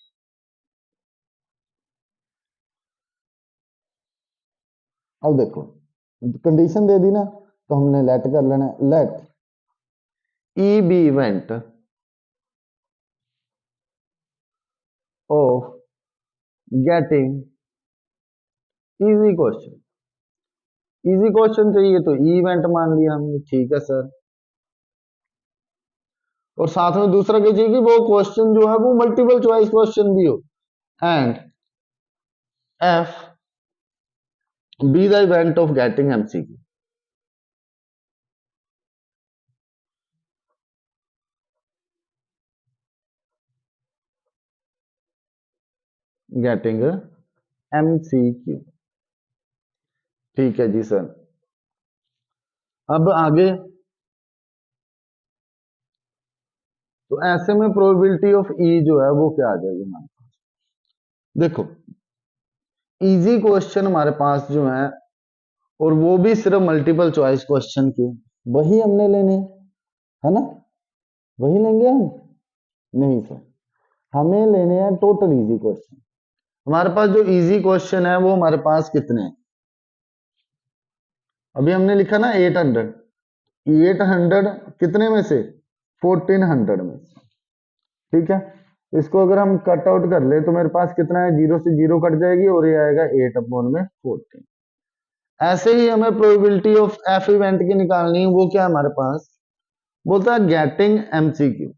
अब देखो कंडीशन दे दी ना, तो हमने लेट कर लेना, let E be event of getting easy question. Easy question चाहिए तो ई इवेंट मान लिया हमने। ठीक है सर, और साथ में दूसरा क्या चाहिए कि वो क्वेश्चन जो है वो मल्टीपल चॉइस क्वेश्चन भी हो, and F be the event of getting MCQ. Getting MCQ. ठीक है जी सर, अब आगे तो ऐसे में प्रोबेबिलिटी ऑफ ई जो है वो क्या आ जाएगी हमारे पास, देखो इजी क्वेश्चन हमारे पास जो है और वो भी सिर्फ मल्टीपल चॉइस क्वेश्चन के, वही हमने लेने है ना, वही लेंगे हम, नहीं सर हमें लेने हैं टोटल इजी क्वेश्चन। हमारे पास जो इजी क्वेश्चन है वो हमारे पास कितने हैं, अभी हमने लिखा ना 800, 800 कितने में से, 1400 में से। ठीक है, इसको अगर हम कट आउट कर ले तो मेरे पास कितना है, 0 से 0 कट जाएगी और ये आएगा 8/14। ऐसे ही हमें प्रोबेबिलिटी ऑफ एफ इवेंट की निकालनी है, वो क्या है हमारे पास, बोलता है गेटिंग एमसीक्यू।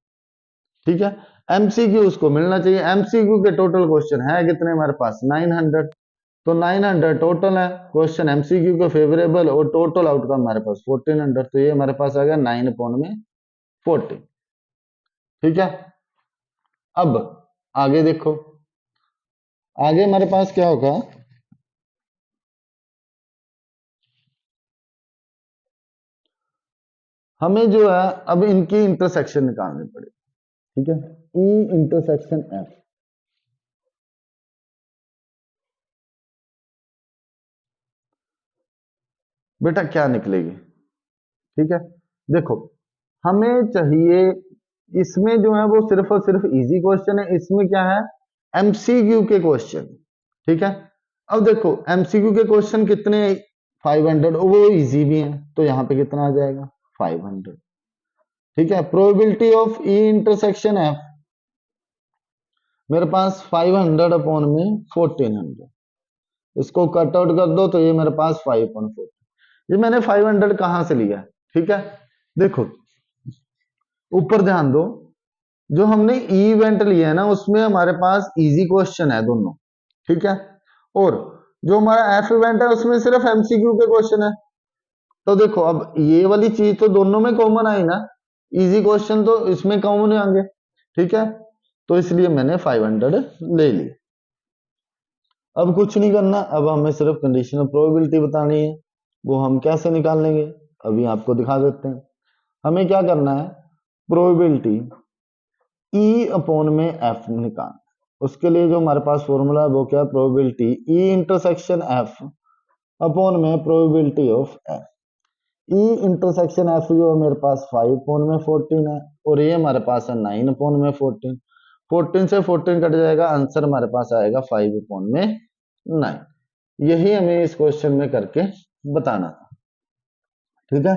ठीक है, एमसीक्यू उसको मिलना चाहिए, एमसीक्यू के टोटल क्वेश्चन है कितने हमारे पास 900, तो 900 टोटल है क्वेश्चन एमसीक्यू के फेवरेबल और टोटल आउटकम हमारे पास 1400, तो ये हमारे पास आ गया 9/14। ठीक है, अब आगे देखो, आगे हमारे पास क्या होगा, हमें जो है अब इनकी इंटरसेक्शन निकालनी पड़ेगी। ठीक है, ई इंटरसेक्शन एफ, बेटा क्या निकलेगी। ठीक है, देखो हमें चाहिए, इसमें जो है वो सिर्फ और सिर्फ इजी क्वेश्चन है, इसमें क्या है एमसीक्यू के क्वेश्चन। ठीक है, अब देखो एमसीक्यू के क्वेश्चन कितने, 500, वो इजी भी हैं तो यहाँ पे कितना आ जाएगा 500। ठीक है, probability of E intersection F मेरे पास 500/1400, इसको कट आउट कर दो तो ये मेरे पास 5/4। ये मैंने 500 कहां से लिया, ठीक है देखो ऊपर ध्यान दो, जो हमने इवेंट लिया है ना उसमें हमारे पास इजी क्वेश्चन है दोनों। ठीक है, और जो हमारा एफ इवेंट है उसमें सिर्फ एमसीक्यू के क्वेश्चन है। तो देखो अब ये वाली चीज तो दोनों में कॉमन आई ना, इजी क्वेश्चन तो इसमें कॉमन आएंगे। ठीक है, तो इसलिए मैंने 500 ले लिया। अब कुछ नहीं करना, अब हमें सिर्फ कंडीशनल प्रोबेबिलिटी बतानी है, वो हम कैसे निकाल लेंगे अभी आपको दिखा देते हैं। हमें क्या करना है, प्रोबेबिलिटी ई अपॉन में एफ निकाल, उसके लिए जो हमारे पास फॉर्मूला है वो क्या है, probability E intersection F upon में probability of F. E intersection F जो है मेरे पास 5 अपॉन में 14 है, और ये हमारे पास है 9 अपॉन में 14। 14 से 14 कट जाएगा, आंसर हमारे पास आएगा 5 अपॉन में 9। यही हमें इस क्वेश्चन में करके बताना था। ठीक है,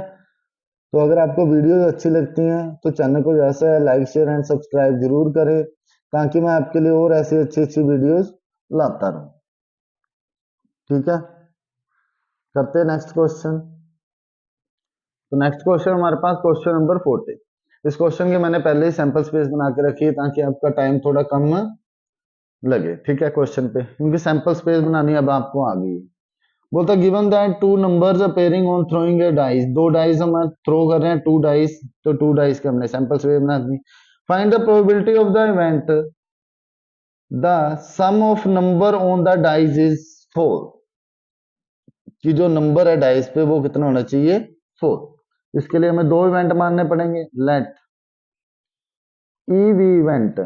तो अगर आपको वीडियो अच्छी लगती हैं तो चैनल को जैसा है लाइक शेयर एंड सब्सक्राइब जरूर करें, ताकि मैं आपके लिए और ऐसी अच्छी अच्छी वीडियोस लाता रहूं। ठीक है, करते हैं नेक्स्ट क्वेश्चन। तो नेक्स्ट क्वेश्चन हमारे पास क्वेश्चन नंबर 40। इस क्वेश्चन के मैंने पहले ही सैंपल स्पेस बना के रखी है ताकि आपका टाइम थोड़ा कम लगे। ठीक है, क्वेश्चन पे क्योंकि सैंपल स्पेस बनानी अब आपको आ गई है। बोलता given that two numbers appearing on throwing a dice, दो डाइस हम थ्रो कर रहे हैं, टू डाइस, तो टू डाइस के हमने सैंपल स्पेस बना दी। Find the probability of the event the sum of number on the dice is 4, कि जो नंबर है डाइस पे वो कितना होना चाहिए, 4। इसके लिए हमें दो इवेंट मानने पड़ेंगे। Let E be event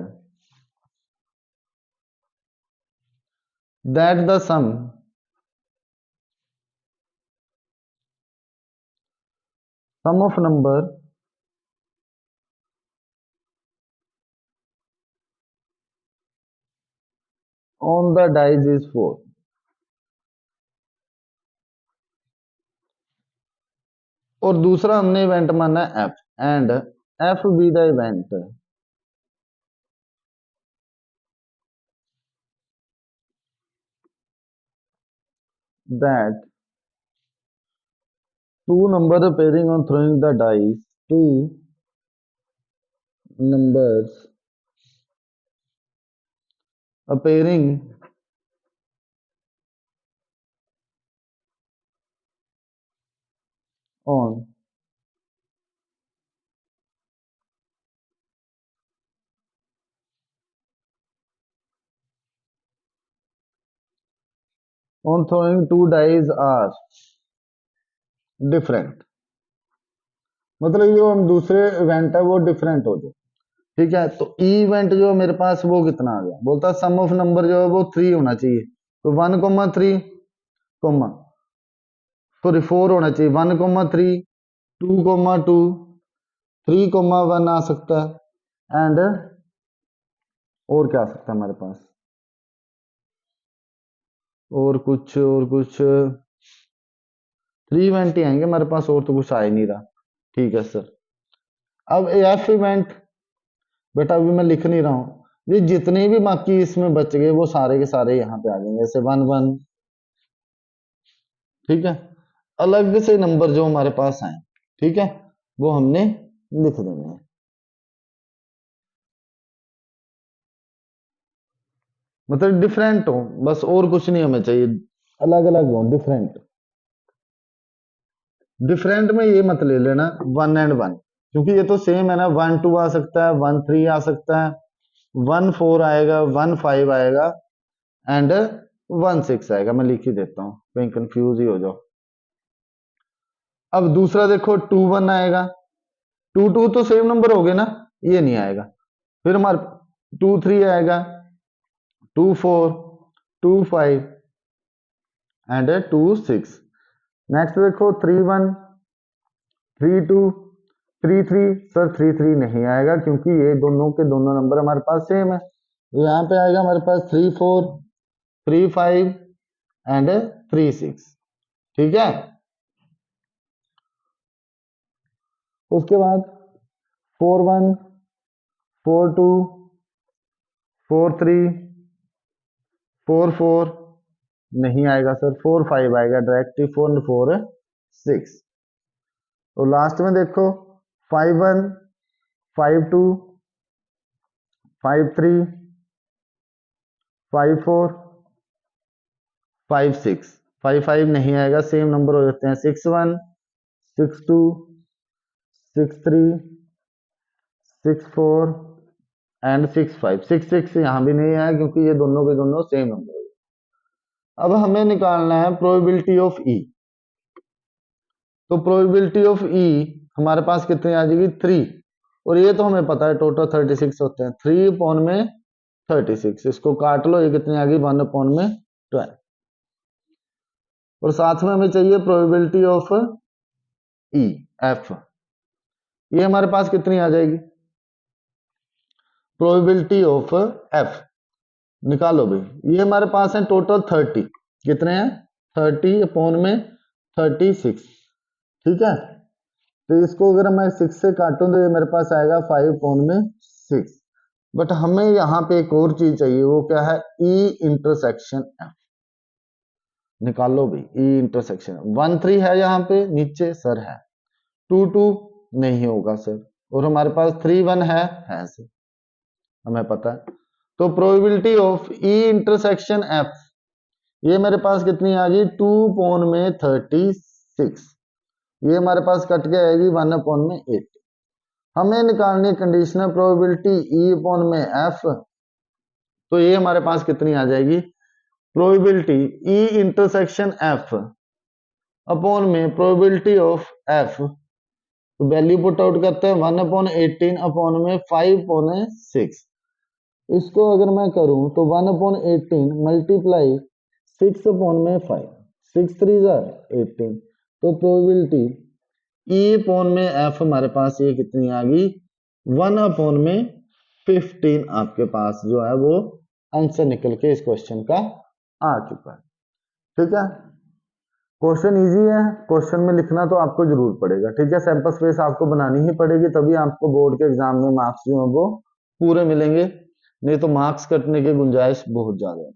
that the sum of number on the dice is 4, और दूसरा हमने इवेंट माना है F, and F be the event that two numbers appearing on throwing the dice, two numbers appearing on throwing two dice are different, मतलब जो हम दूसरे event है वो डिफरेंट हो जाए। ठीक है, तो ई इवेंट जो मेरे पास वो कितना आ गया, बोलता सम ऑफ नंबर जो है वो 3 होना चाहिए, तो 1,3 कोमा सॉरी 4 होना चाहिए, 1,3 2,2 3,1 आ सकता है, एंड और क्या आ सकता है हमारे पास, और कुछ 3 इवेंट ही आएंगे हमारे पास, और तो कुछ आ ही नहीं रहा। ठीक है सर, अब एफ इवेंट बेटा अभी मैं लिख नहीं रहा हूं, ये जितने भी बाकी इसमें बच गए वो सारे के सारे यहाँ पे आ जाएंगे, जैसे 1 1। ठीक है, अलग से नंबर जो हमारे पास आए, ठीक है, वो हमने लिख देने हैं। मतलब डिफरेंट हो बस, और कुछ नहीं हमें चाहिए, अलग अलग हो, डिफरेंट। डिफरेंट में ये मत ले लेना 1 एंड 1, क्योंकि ये तो सेम है ना, 1 2 आ सकता है, 1 3 आ सकता है, 1 4 आएगा, 1 5 आएगा, एंड 1 6 आएगा। मैं लिख ही देता हूं कहीं कंफ्यूज ही हो जाओ। अब दूसरा देखो 2 1 आएगा, 2 2 तो सेम नंबर हो गए ना, ये नहीं आएगा। फिर हमारे 2 3 आएगा, 2 4 2 5 एंड 2 6। नेक्स्ट देखो 3 1 3 2 3 3, सर 3 3 नहीं आएगा क्योंकि ये दोनों के दोनों नंबर हमारे पास सेम है, तो यहाँ पे आएगा हमारे पास 3 4 3 5 एंड 3 6। ठीक है, उसके बाद 4 1 4 2 4 3 4 4 नहीं आएगा सर, 4 5 आएगा डायरेक्ट, 4 4 6। तो लास्ट में देखो 5 1 5 2 5 3 5 4 5 6। 5 5 नहीं आएगा, सेम नंबर हो जाते हैं, 6 1 6 2 6 3 6 4 एंड 6 5। 6 6 यहाँ भी नहीं आया क्योंकि ये दोनों के दोनों सेम नंबर। अब हमें निकालना है प्रोबेबिलिटी ऑफ ई, तो प्रोबेबिलिटी ऑफ ई हमारे पास कितनी आ जाएगी, 3। और ये तो हमें पता है टोटल 36 होते हैं, 3 अपॉन में 36, इसको काट लो, ये कितनी आ गई 1 अपॉन में 12। और साथ में हमें चाहिए प्रोबेबिलिटी ऑफ ई एफ, ये हमारे पास कितनी आ जाएगी, प्रोबेबिलिटी ऑफ एफ निकालो भाई। ये हमारे पास है टोटल 30, कितने हैं 30 अपॉन में 36, ठीक है। तो इसको अगर मैं 6 से काटूं तो ये मेरे पास आएगा 5 अपॉन में 6। बट हमें यहाँ पे एक और चीज चाहिए, वो क्या है, ई इंटरसेक्शन एफ निकालो भाई। ई इंटरसेक्शन 1 3 है यहाँ पे नीचे सर, है 2 2 नहीं होगा सर, और हमारे पास 3 1 है सर, हमें पता है। तो probability of E intersection F, ये मेरे पास कितनी आ गई 2 अपॉन में 36, ये हमारे पास कट के आएगी 1 अपॉन में 8। हमें निकालनी है कंडीशनल प्रोबेबिलिटी ई अपॉन में एफ, तो ये हमारे पास कितनी आ जाएगी, probability E intersection F upon में प्रोबेबिलिटी ऑफ एफ, तो वैल्यू पुट आउट करते हैं 1 अपॉन 18 अपॉन में 5 अपॉन 6। इसको अगर मैं करूं तो 1 अपॉन 18 मल्टीप्लाई 6 अपॉन में 5, 6 3 18, तो प्रोबेबिलिटी ई अपॉन में एफ हमारे पास ये कितनी आ गई 1 अपॉन में 15, आपके पास जो है वो आंसर निकल के इस क्वेश्चन का आ चुका है, ठीक है। क्वेश्चन इजी है, क्वेश्चन में लिखना तो आपको जरूर पड़ेगा, ठीक है। सैंपल स्पेस आपको बनानी ही पड़ेगी, तभी आपको बोर्ड के एग्जाम में मार्क्स जो है वो पूरे मिलेंगे, नहीं तो मार्क्स कटने की गुंजाइश बहुत ज्यादा है,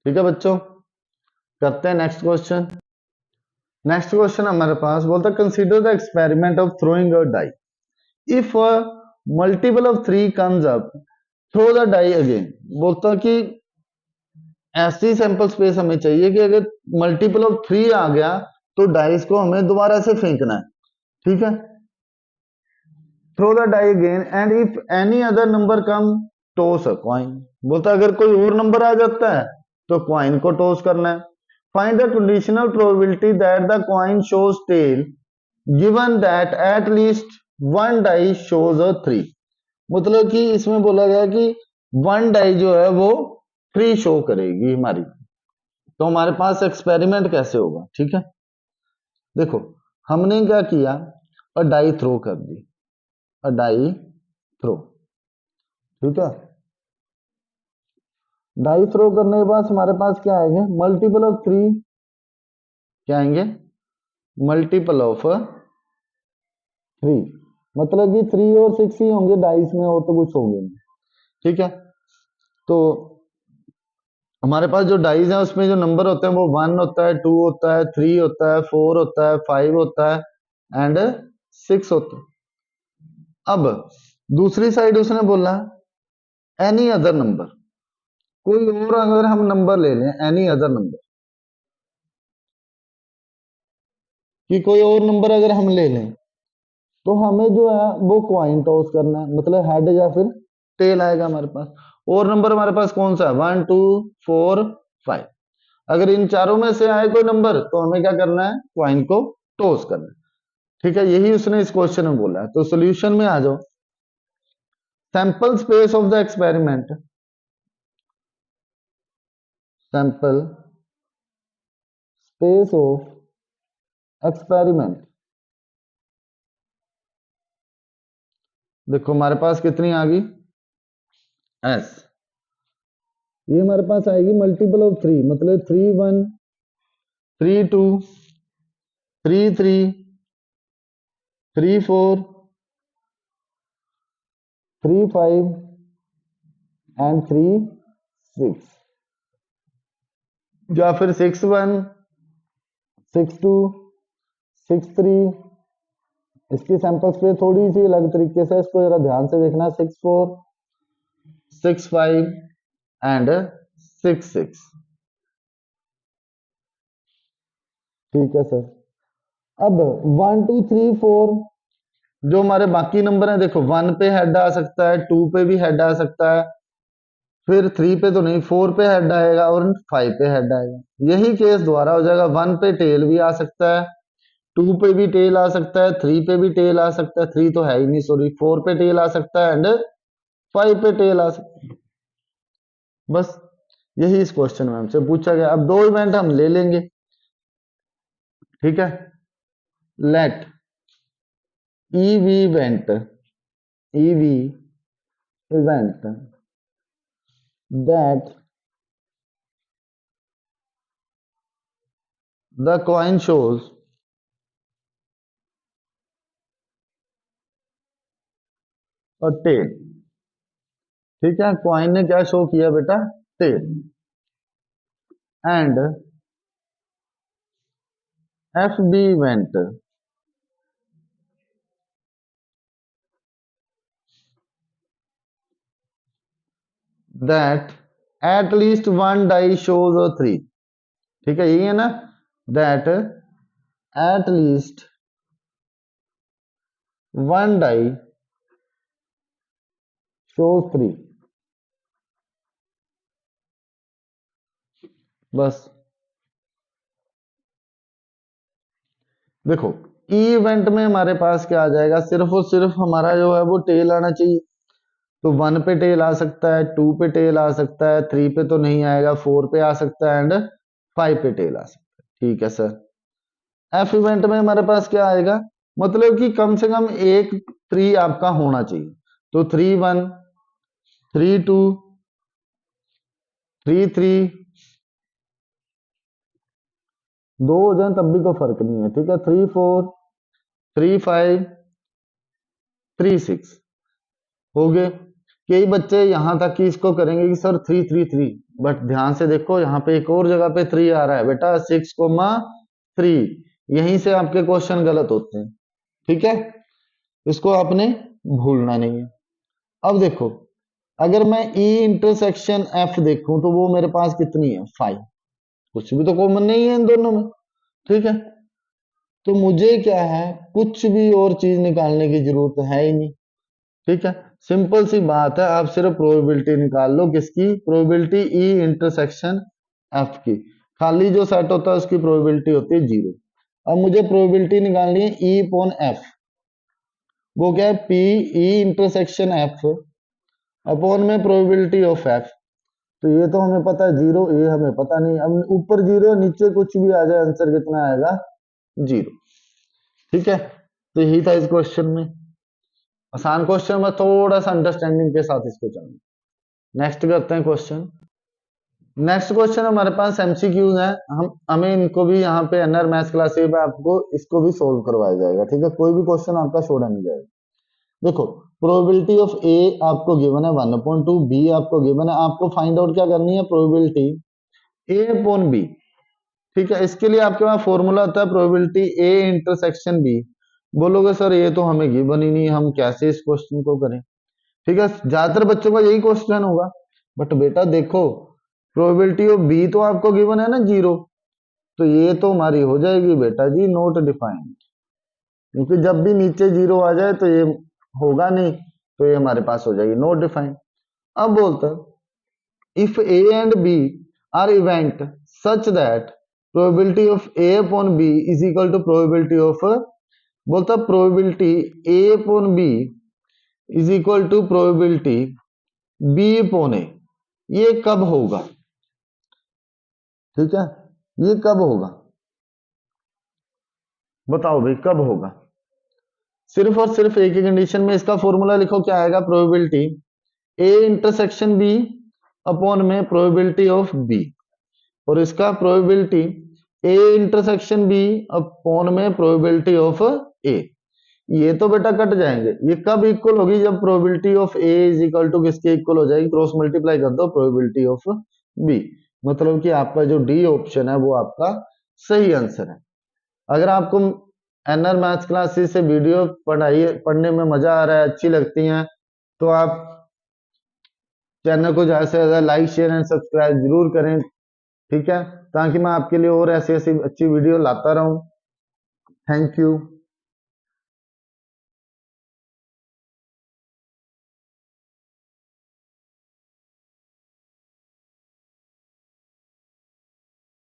ठीक है बच्चों। करते हैं नेक्स्ट क्वेश्चन। नेक्स्ट क्वेश्चन हमारे पास बोलता है consider the experiment of throwing a die, if a multiple of 3 comes up throw the die again. बोलता कि ऐसी सैंपल स्पेस हमें चाहिए कि अगर मल्टीपल ऑफ 3 आ गया तो डाइस को हमें दोबारा से फेंकना है, ठीक है। Throw the die again and if any other number come toss a coin. बोलता अगर कोई और नंबर आ जाता है तो कॉइन को टॉस करना है। Find the conditional probability that the coin shows tail given that at least one die shows a 3। मतलब कि इसमें बोला गया कि वन डाई जो है वो 3 शो करेगी हमारी। तो हमारे पास एक्सपेरिमेंट कैसे होगा, ठीक है। देखो हमने क्या किया, और डाई थ्रो कर दी, और डाई थ्रो, ठीक है। डाई थ्रो करने के बाद हमारे पास क्या आएंगे, मल्टीपल ऑफ 3, क्या आएंगे, मल्टीपल ऑफ 3, मतलब कि 3 और 6 ही होंगे डाइस में, और तो कुछ होंगे नहीं, ठीक है। तो हमारे पास जो डाइस है उसमें जो नंबर होते हैं वो 1 होता है, 2 होता है, 3 होता है, 4 होता है, 5 होता है एंड 6 होता है। अब दूसरी साइड उसने बोला एनी अदर नंबर, कोई और अगर हम नंबर ले लें, एनी अदर नंबर, कि कोई और नंबर अगर हम ले लें तो हमें जो है वो क्वाइन टॉस करना है, मतलब हेड या फिर टेल आएगा हमारे पास। और नंबर हमारे पास कौन सा है, 1 2 4 5। अगर इन चारों में से आए कोई नंबर तो हमें क्या करना है, क्वाइन को टॉस करना है, ठीक है। यही उसने इस क्वेश्चन में बोला है। तो सॉल्यूशन में आ जाओ। Sample space of the experiment, sample space of experiment, देखो हमारे पास कितनी आ गई एस, ये हमारे पास आएगी मल्टीपल ऑफ 3, मतलब 3 1 3 2 3 3 3 4 3 5 एंड 3 6, या फिर 6 1 6 2 6 3। इसकी सैंपल स्पेस थोड़ी सी अलग तरीके से, इसको जरा ध्यान से देखना, 6 4 6 5 एंड 6 6, ठीक है सर। अब 1 2 3 4 जो हमारे बाकी नंबर हैं, देखो 1 पे हेड आ सकता है, 2 पे भी हेड आ सकता है, फिर 3 पे तो नहीं, 4 पे हेड आएगा और 5 पे हेड आएगा। यही केस दोबारा हो जाएगा, 1 पे टेल भी आ सकता है, 2 पे भी टेल आ सकता है, 3 पे भी टेल आ सकता है, 3 तो है ही नहीं सॉरी, 4 पे टेल आ सकता है एंड 5 पे टेल आ सकता है। बस यही इस क्वेश्चन में हमसे पूछा गया। अब दो इवेंट हम ले लेंगे, ठीक है। Let E be event, E be event that the coin shows a tail, ठीक है। कॉइन ने क्या शो किया बेटा, tail, and F be event that at least one die shows a three, ठीक है, यही है ना, that at least one die shows three. बस देखो ई इवेंट में हमारे पास क्या आ जाएगा, सिर्फ और सिर्फ हमारा जो है वो टेल आना चाहिए। तो 1 पे टेल आ सकता है, 2 पे टेल आ सकता है, 3 पे तो नहीं आएगा, 4 पे आ सकता है एंड 5 पे टेल आ सकता है, ठीक है सर। एफ इवेंट में हमारे पास क्या आएगा, मतलब कि कम से कम एक 3 आपका होना चाहिए। तो 3 1, 3 2, 3 3, दो हो जाए तब भी कोई फर्क नहीं है, ठीक है। 3 4, 3 5, 3 6 हो गए। कई बच्चे यहां तक कि इसको करेंगे कि सर 3 3 3, बट ध्यान से देखो यहाँ पे एक और जगह पे 3 आ रहा है बेटा, 6,3, यहीं से आपके क्वेश्चन गलत होते हैं, ठीक है। इसको आपने भूलना नहीं है। अब देखो अगर मैं ई इंटरसेक्शन एफ देखूं तो वो मेरे पास कितनी है, 5, कुछ भी तो कॉमन नहीं है इन दोनों में, ठीक है। तो मुझे क्या है, कुछ भी और चीज निकालने की जरूरत है ही नहीं, ठीक है। सिंपल सी बात है, आप सिर्फ प्रोबेबिलिटी निकाल लो, किसकी प्रोबेबिलिटी, ई इंटरसेक्शन एफ की। खाली जो सेट होता है उसकी प्रोबेबिलिटी होती है 0। अब मुझे प्रोबेबिलिटी निकालनी है ई अपॉन एफ, वो क्या है, P E intersection F upon में प्रोबेबिलिटी ऑफ एफ। तो ये तो हमें पता है 0, ये हमें पता नहीं। अब ऊपर 0 नीचे कुछ भी आ जाए, आंसर कितना आएगा, 0, ठीक है। तो यही था इस क्वेश्चन में, आसान क्वेश्चन में थोड़ा सा अंडरस्टैंडिंग के साथ इसको चलना। नेक्स्ट करते हैं क्वेश्चन। नेक्स्ट क्वेश्चन हमारे पास एमसीक्यूज है, हम हमें इनको भी यहाँ पे एनआर मैथ्स क्लासेस में आपको इसको भी सोल्व करवाया जाएगा, ठीक है। कोई भी क्वेश्चन आपका छोड़ा नहीं जाएगा। देखो प्रोबेबिलिटी ऑफ ए आपको गिवन है 1/2, बी आपको गिवन है, आपको फाइंड आउट क्या करनी है, प्रोबेबिलिटी ए अपॉन बी, ठीक है। इसके लिए आपके पास फॉर्मूला होता है प्रोबेबिलिटी ए इंटरसेक्शन बी। बोलोगे सर ये तो हमें गिवन ही नहीं, हम कैसे इस क्वेश्चन को करें, ठीक है। ज्यादातर बच्चों का यही क्वेश्चन होगा, बट बेटा देखो प्रोबेबिलिटी ऑफ बी तो आपको गिवन है ना 0, तो ये तो हमारी हो जाएगी बेटा जी नॉट डिफाइंड, क्योंकि जब भी नीचे 0 आ जाए तो ये होगा नहीं, तो ये हमारे पास हो जाएगी नॉट डिफाइंड। अब बोलते हैं if A and B are event such that probability of A upon B is equal to probability of, बोलता probability A upon B is equal to probability B upon A, ये कब होगा, ठीक है। ये कब होगा, बताओ भाई कब होगा। सिर्फ और सिर्फ एक ही कंडीशन में, इसका फॉर्मूला लिखो क्या आएगा, probability A intersection B upon में प्रोबेबिलिटी ऑफ बी, और इसका probability A intersection B upon में प्रोबेबिलिटी ऑफ ए। ये तो बेटा कट जाएंगे, ये कब इक्वल होगी, जब probability of A is equal to किसके इक्वल हो जाएगी, क्रॉस मल्टीप्लाई कर दो प्रोबेबिलिटी ऑफ बी, मतलब कि आपका जो डी ऑप्शन है वो आपका सही आंसर है। अगर आपको एनआर मैथ्स क्लासेस से वीडियो पढ़ने में मजा आ रहा है, अच्छी लगती हैं, तो आप चैनल को ज्यादा से ज्यादा लाइक शेयर एंड सब्सक्राइब जरूर करें, ठीक है, ताकि मैं आपके लिए और ऐसी ऐसी अच्छी वीडियो लाता रहूं। Thank you.